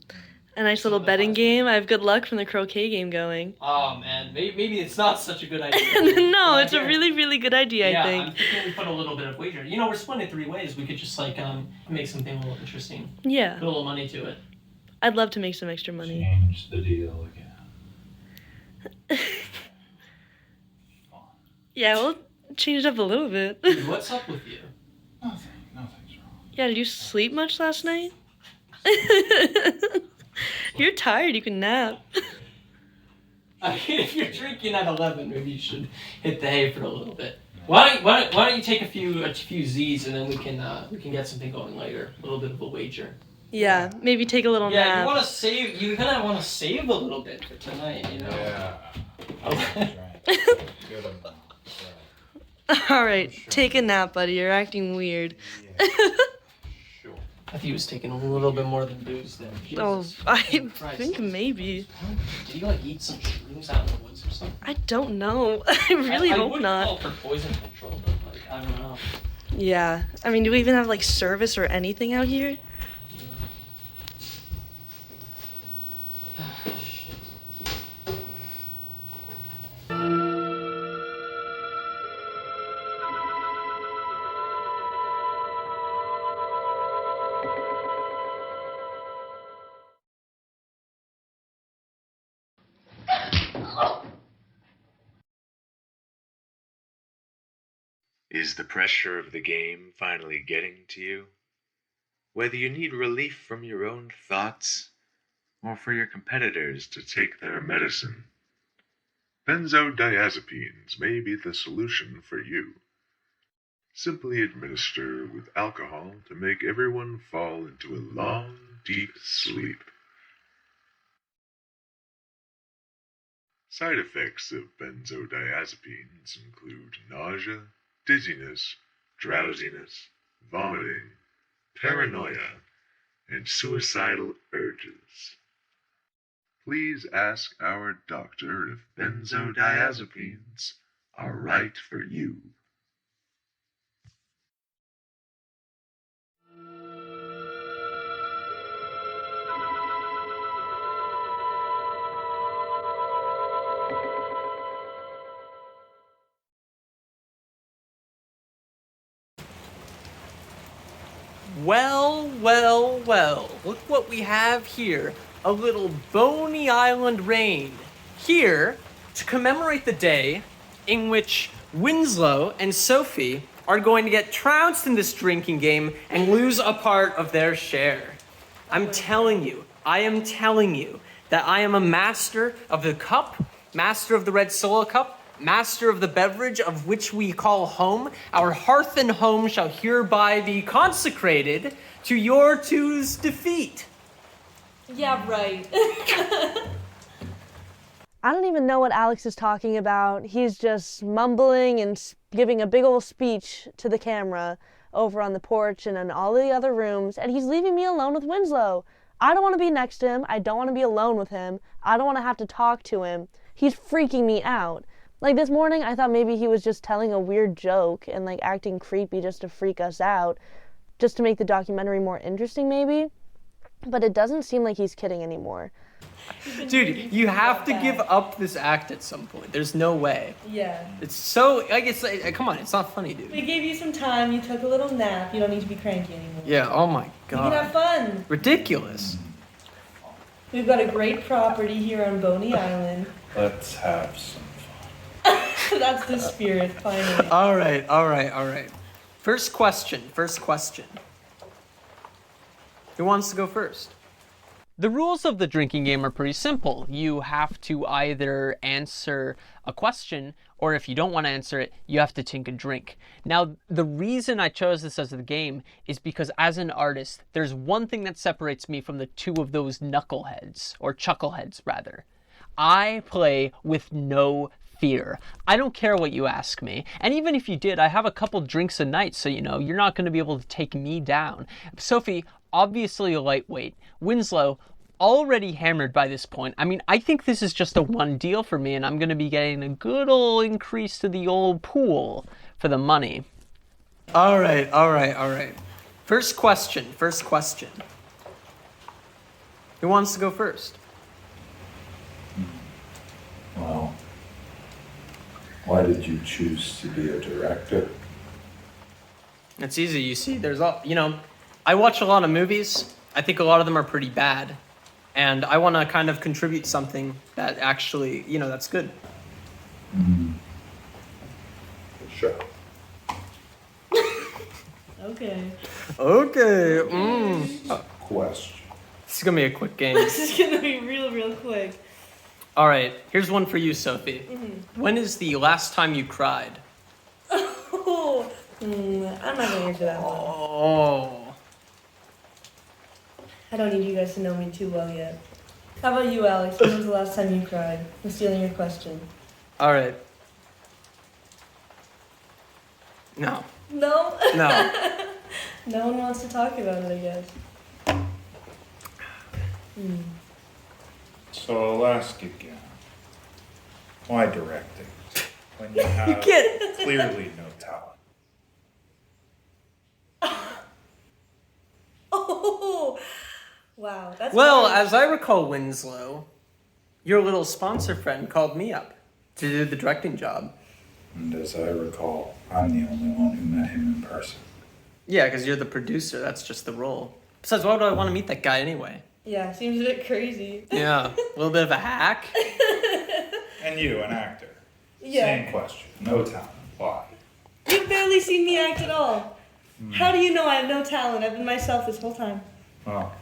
A nice little betting game. I have good luck from the croquet game going. Oh, man. Maybe it's not such a good idea. No, it's a really, really good idea, I think. I'm thinking we put a little bit of wager. You know, we're splitting it 3 ways. We could just, like, make something a little interesting. Yeah. Put a little money to it. I'd love to make some extra money. Change the deal again. Yeah, we'll change it up a little bit. Dude, what's up with you? Nothing's wrong. Yeah, did you sleep much last night? You're tired, you can nap. I mean, if you're drinking at 11, maybe you should hit the hay for a little bit. Why don't you take a few Z's and then we can get something going later. A little bit of a wager. Yeah, maybe take a little Yeah, nap. you're gonna want to save a little bit for tonight, you know. Yeah. Okay. Good enough. Alright, take a nap, buddy. You're acting weird. Sure. I think he was taking a little bit more than booze there. Oh, Jesus I Christ. think maybe. Did you, like, eat some shrooms out in the woods or something? I don't know. I really hope would not. call for poison control, but, like, I don't know. Yeah. I mean, do we even have, like, service or anything out here? Shit. Is the pressure of the game finally getting to you? Whether you need relief from your own thoughts or for your competitors to take their medicine, benzodiazepines may be the solution for you. Simply administer with alcohol to make everyone fall into a long, deep sleep. Side effects of benzodiazepines include nausea, dizziness, drowsiness, vomiting, paranoia, and suicidal urges. Please ask our doctor if benzodiazepines are right for you. Well, well, well. Look what we have here. A little Boney Island rain. Here, to commemorate the day in which Winslow and Sophie are going to get trounced in this drinking game and lose a part of their share. I'm telling you, I am telling you that I am a master of the cup, master of the red solo cup, master of the beverage of which we call home. Our hearth and home shall hereby be consecrated to your two's defeat. Yeah, right. I don't even know what Alex is talking about. He's just mumbling and giving a big old speech to the camera over on the porch and in all the other rooms, and he's leaving me alone with Winslow. I don't want to be next to him. I don't want to be alone with him. I don't want to have to talk to him. He's freaking me out. Like this morning, I thought maybe he was just telling a weird joke and like acting creepy just to freak us out, just to make the documentary more interesting maybe. But it doesn't seem like he's kidding anymore. Dude, you have to give up this act at some point. There's no way. Yeah. It's so, like, it's like, come on, it's not funny, dude. We gave you some time. You took a little nap. You don't need to be cranky anymore. Yeah, oh my You can have god. fun. Ridiculous. We've got a great property here on Boney Island. Let's have some. That's the spirit, finally. All right. First question. Who wants to go first? The rules of the drinking game are pretty simple. You have to either answer a question, or if you don't want to answer it, you have to take a drink. Now, the reason I chose this as the game is because as an artist, there's one thing that separates me from the two of those knuckleheads, or chuckleheads rather. I play with no fear. I don't care what you ask me. And even if you did, I have a couple drinks a night, so you know, you're not going to be able to take me down. Sophie, obviously a lightweight. Winslow, already hammered by this point. I mean, I think this is just a one deal for me, and I'm going to be getting a good old increase to the old pool for the money. All right. First question. Who wants to go first? Well, why did you choose to be a director? It's easy, you see. I watch a lot of movies. I think a lot of them are pretty bad. And I want to kind of contribute something that actually, that's good. Sure. Okay. Question. This is going to be a quick game. This is gonna be real quick. All right, here's one for you, Sophie. When is the last time you cried? Oh, I'm not gonna answer that one. Oh. I don't need you guys to know me too well yet. How about you, Alex? When was the last time you cried? I'm stealing your question. All right. No. No? No. No one wants to talk about it, I guess. So I'll ask again. Why directing? When you have clearly no talent. Oh, wow. That's Well, hard. as I recall, Winslow, your little sponsor friend called me up to do the directing job. And as I recall, I'm the only one who met him in person. Yeah, because you're the producer. That's just the role. Besides, why would I want to meet that guy anyway? Yeah, seems a bit crazy. Yeah, a little bit of a hack. And you, an actor. Yeah. Same question. No talent. Why? You've barely seen me act at all. How do you know I have no talent? I've been myself this whole time. Well,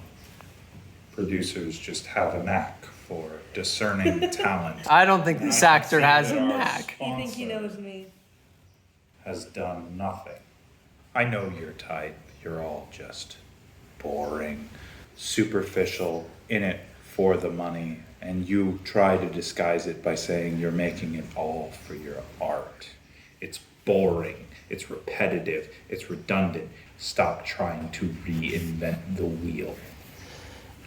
producers just have a knack for discerning talent. I don't think this I can actor see has that a our knack. You think he sponsor knows me? has done nothing. I know your type. You're all just boring, superficial, in it for the money, and you try to disguise it by saying you're making it all for your art. It's boring, it's repetitive, it's redundant. Stop trying to reinvent the wheel.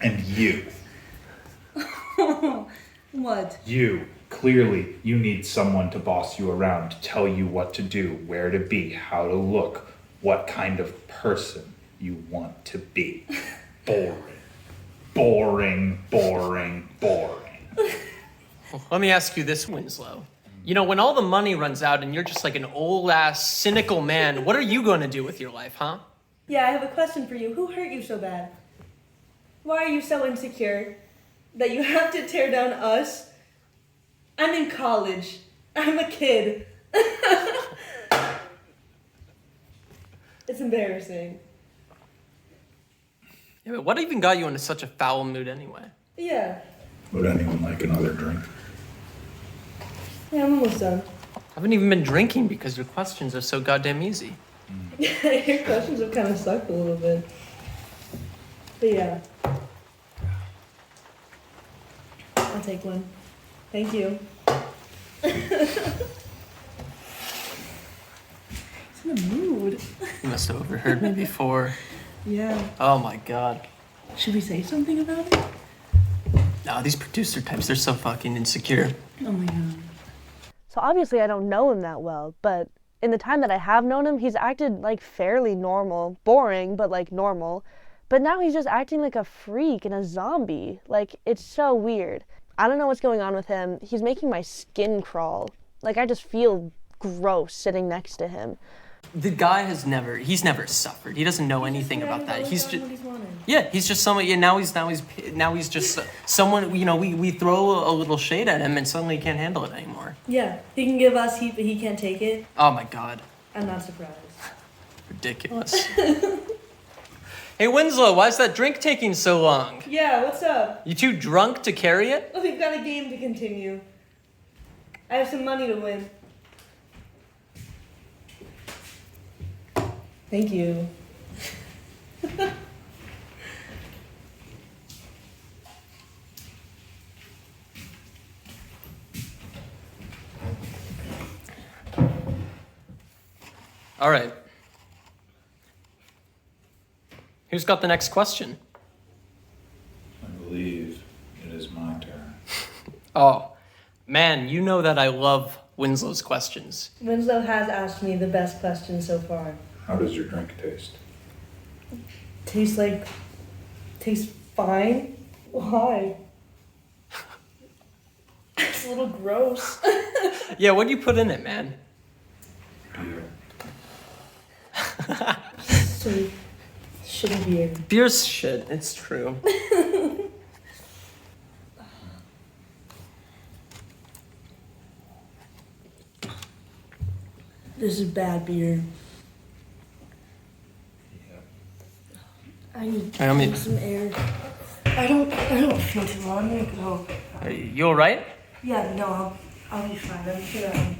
And you, What? clearly, you need someone to boss you around, to tell you what to do, where to be, how to look, what kind of person you want to be. Boring. Let me ask you this, Winslow. When all the money runs out and you're just like an old-ass, cynical man, what are you going to do with your life, huh? Yeah, I have a question for you. Who hurt you so bad? Why are you so insecure that you have to tear down us? I'm in college. I'm a kid. It's embarrassing. Yeah, but what even got you into such a foul mood anyway? Yeah. Would anyone like another drink? Yeah, I'm almost done. I haven't even been drinking because your questions are so goddamn easy. Your questions have kind of sucked a little bit. But yeah. I'll take one. Thank you. He's in a mood. You must have overheard me before. Yeah. Oh my god. Should we say something about it? No, these producer types, they're so fucking insecure. Oh my god. So obviously I don't know him that well, but in the time that I have known him, he's acted like fairly normal. Boring, but like normal. But now he's just acting like a freak and a zombie. Like, it's so weird. I don't know what's going on with him. He's making my skin crawl. Like, I just feel gross sitting next to him. The guy he's never suffered. He doesn't know anything about that. He's just, he's just someone. Yeah, now he's just someone. We throw a little shade at him, and suddenly he can't handle it anymore. Yeah, he can give us heat, but he can't take it. Oh my god. I'm not surprised. Ridiculous. Hey Winslow, why is that drink taking so long? Yeah, what's up? You too drunk to carry it? Oh, we've got a game to continue. I have some money to win. Thank you. All right. Who's got the next question? I believe it is my turn. Oh, man, you know that I love Winslow's questions. Winslow has asked me the best question so far. How does your drink taste? Tastes fine. Why? It's a little gross. Yeah, what do you put in it, man? Beer. Sweet. Shitty beer. Beer's shit, it's true. This is bad beer. I need I mean- some air. I don't feel too well. I'm gonna go. Are you alright? Yeah, no, I'll be fine. I'm gonna.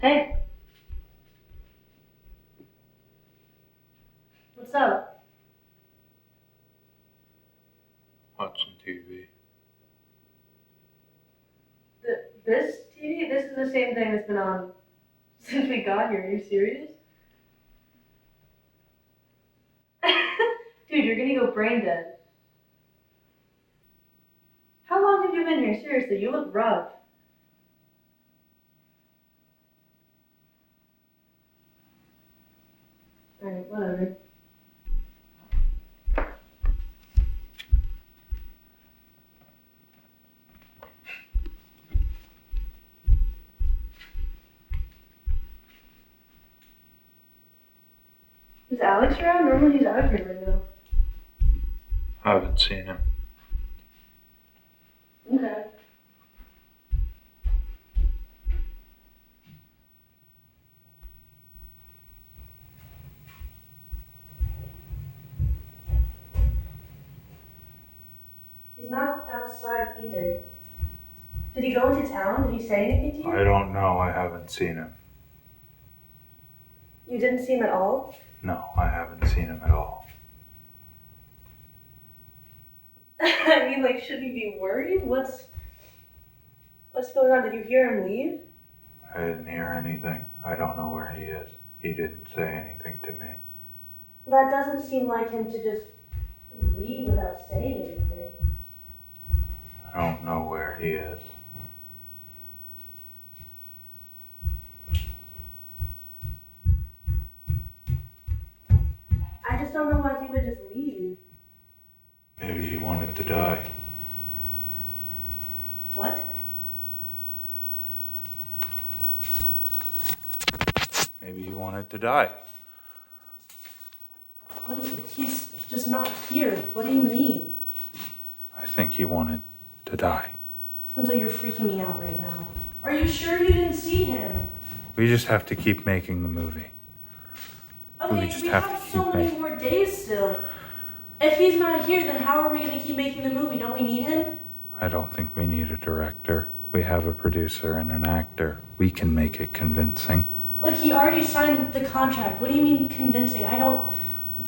Hey. What's up? Watching TV. This TV? This is the same thing that's been on since we got here. Are you serious? Dude, you're gonna go brain dead. How long have you been here? Seriously, you look rough. Alright, whatever. Is Alex around? Normally he's out here right now. Haven't seen him. Okay. He's not outside either. Did he go into town? Did he say anything to you? I don't know. I haven't seen him. You didn't see him at all? No, I haven't seen him at all. I mean, like, should we be worried? What's going on? Did you hear him leave? I didn't hear anything. I don't know where he is. He didn't say anything to me. That doesn't seem like him to just leave without saying anything. I don't know where he is. I just don't know why he would just leave. Maybe he wanted to die. What? Maybe he wanted to die. He's just not here. What do you mean? I think he wanted to die. Until you're freaking me out right now. Are you sure you didn't see him? We just have to keep making the movie. Okay, just we have have to so keep many making- more days still. If he's not here, then how are we gonna keep making the movie? Don't we need him? I don't think we need a director. We have a producer and an actor. We can make it convincing. Look, he already signed the contract. What do you mean convincing? I don't...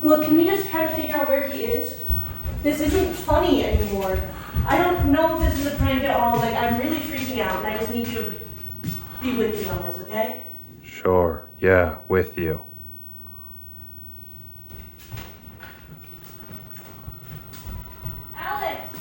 Look, can we just try to figure out where he is? This isn't funny anymore. I don't know if this is a prank at all. Like, I'm really freaking out, and I just need you to be with me on this, okay? Sure, yeah, with you. Alex!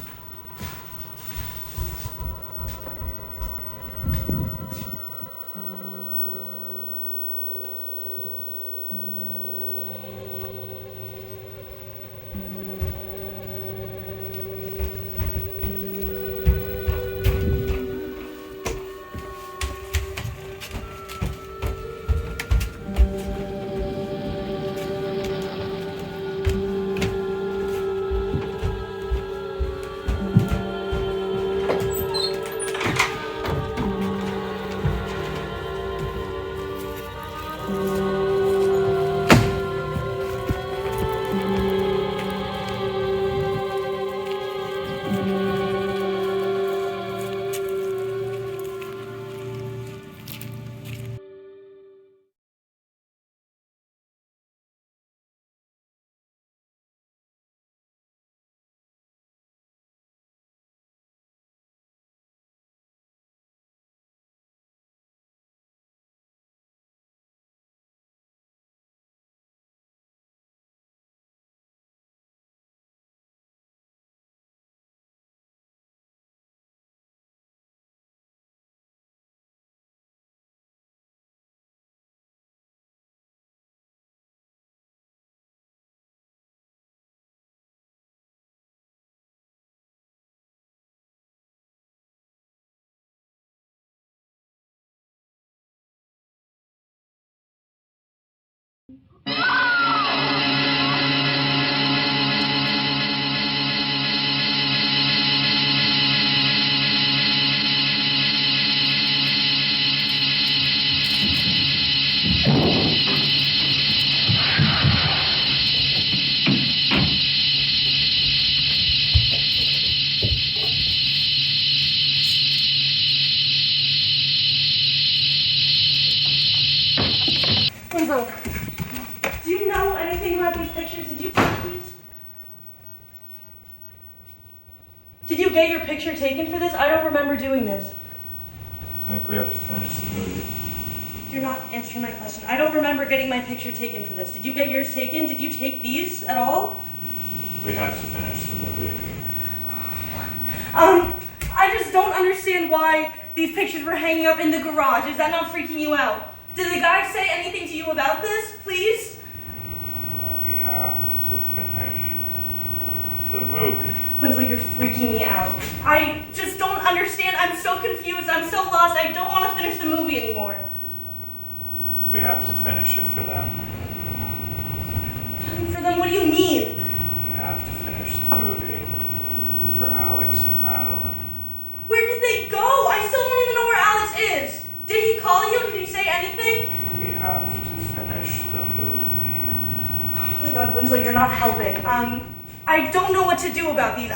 Winslow, do you know anything about these pictures? Did you take these? Did you get your picture taken for this? I don't remember doing this. I think we have to finish the movie. You're not answering my question. I don't remember getting my picture taken for this. Did you get yours taken? Did you take these at all? We have to finish the movie. I just don't understand why these pictures were hanging up in the garage. Is that not freaking you out? Did the guy say anything to you about this, please? We have to finish the movie. Winslow, you're freaking me out. I just don't understand. I'm so confused. I'm so lost. I don't want to finish the movie anymore. We have to finish it for them. For them, what do you mean? We have to finish the movie for Alex and Madeline. Where did they go? I still don't even know where Alex is. Did he call you? Did he say anything? We have to finish the movie. Oh my God, Winslow, you're not helping. I don't know what to do about these.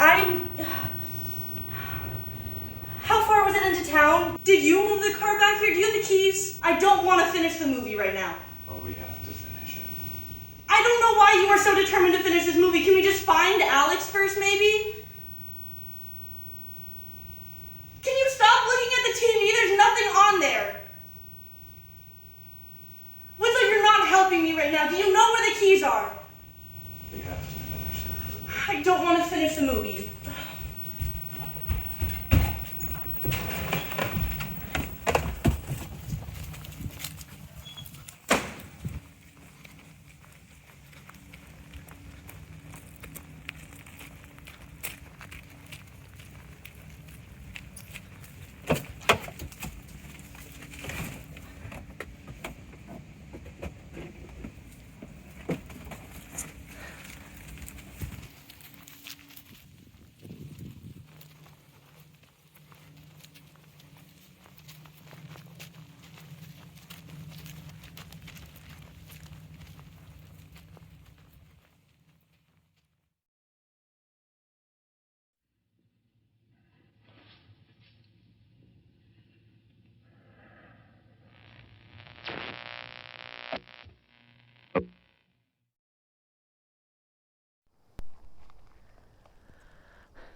How far was it into town? Did you move the car back here? Do you have the keys? I don't want to finish the movie right now. Well, we have to finish it. I don't know why you are so determined to finish this movie. Can we just find Alex first, maybe? Can you stop looking at the TV? There's nothing on there. Winslow, you're not helping me right now. Do you know where the keys are? We have to finish the movie. I don't want to finish the movie.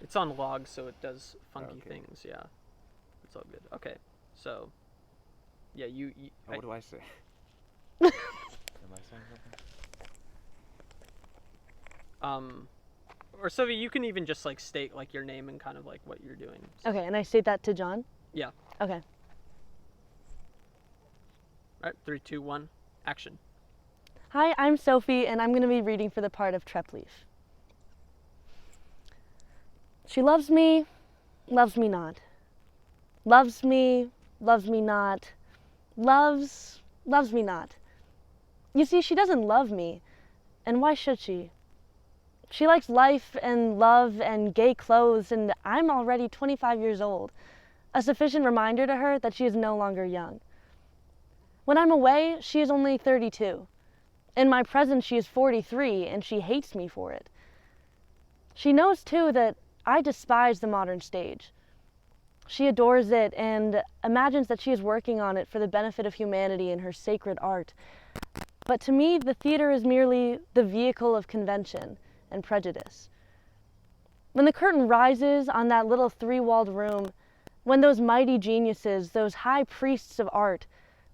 It's on log, so it does funky things. Yeah, it's all good. Okay, so yeah, what do I say? Am I saying something? Or Sylvia, you can even just like state like your name and kind of like what you're doing. Okay, and I state that to John? Yeah. Okay. All right, 3, 2, 1, action. Hi, I'm Sophie, and I'm going to be reading for the part of Trepleaf. She loves me not. Loves me not. Loves me not. You see, she doesn't love me, and why should she? She likes life and love and gay clothes, and I'm already 25 years old, a sufficient reminder to her that she is no longer young. When I'm away, she is only 32. In my presence, she is 43, and she hates me for it. She knows, too, that I despise the modern stage. She adores it and imagines that she is working on it for the benefit of humanity and her sacred art. But to me, the theater is merely the vehicle of convention and prejudice. When the curtain rises on that little three-walled room, when those mighty geniuses, those high priests of art,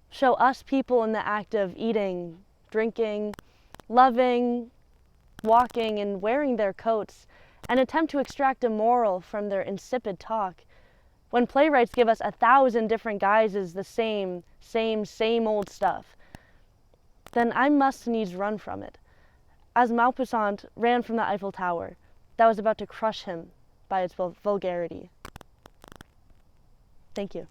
show us people in the act of eating, drinking, loving, walking, and wearing their coats, and attempt to extract a moral from their insipid talk, when playwrights give us 1,000 different guises the same old stuff, then I must needs run from it, as Maupassant ran from the Eiffel Tower that was about to crush him by its vulgarity. Thank you.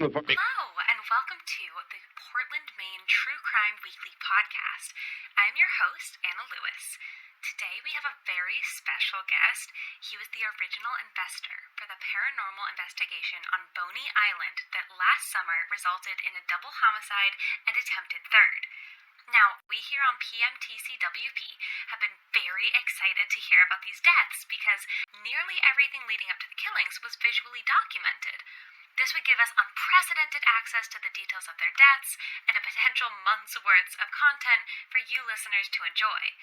and welcome to the Portland, Maine True Crime Weekly podcast. I'm your host, Anna Lewis. Today we have a very special guest. He was the original investor for the paranormal investigation on Boney Island that last summer resulted in a double homicide and attempted third. Now, we here on PMTCWP have been very excited to hear about these deaths because nearly everything leading up to the killings was visually documented. This would give us unprecedented access to the details of their deaths and a potential month's worth of content for you listeners to enjoy.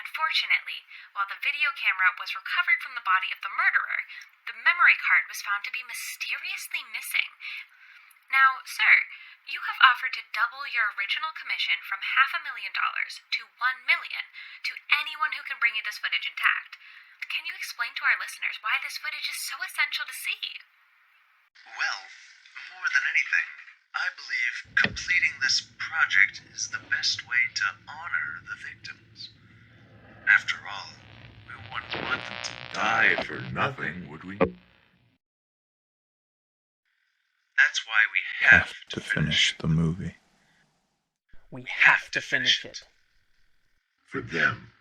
Unfortunately, while the video camera was recovered from the body of the murderer, the memory card was found to be mysteriously missing. Now, sir, you have offered to double your original commission from $500,000 to $1 million to anyone who can bring you this footage intact. Can you explain to our listeners why this footage is so essential to see? Well, more than anything, I believe completing this project is the best way to honor the victims. After all, we wouldn't want them to Die for nothing, would we? That's why we have to finish the movie. We have to finish it. For them.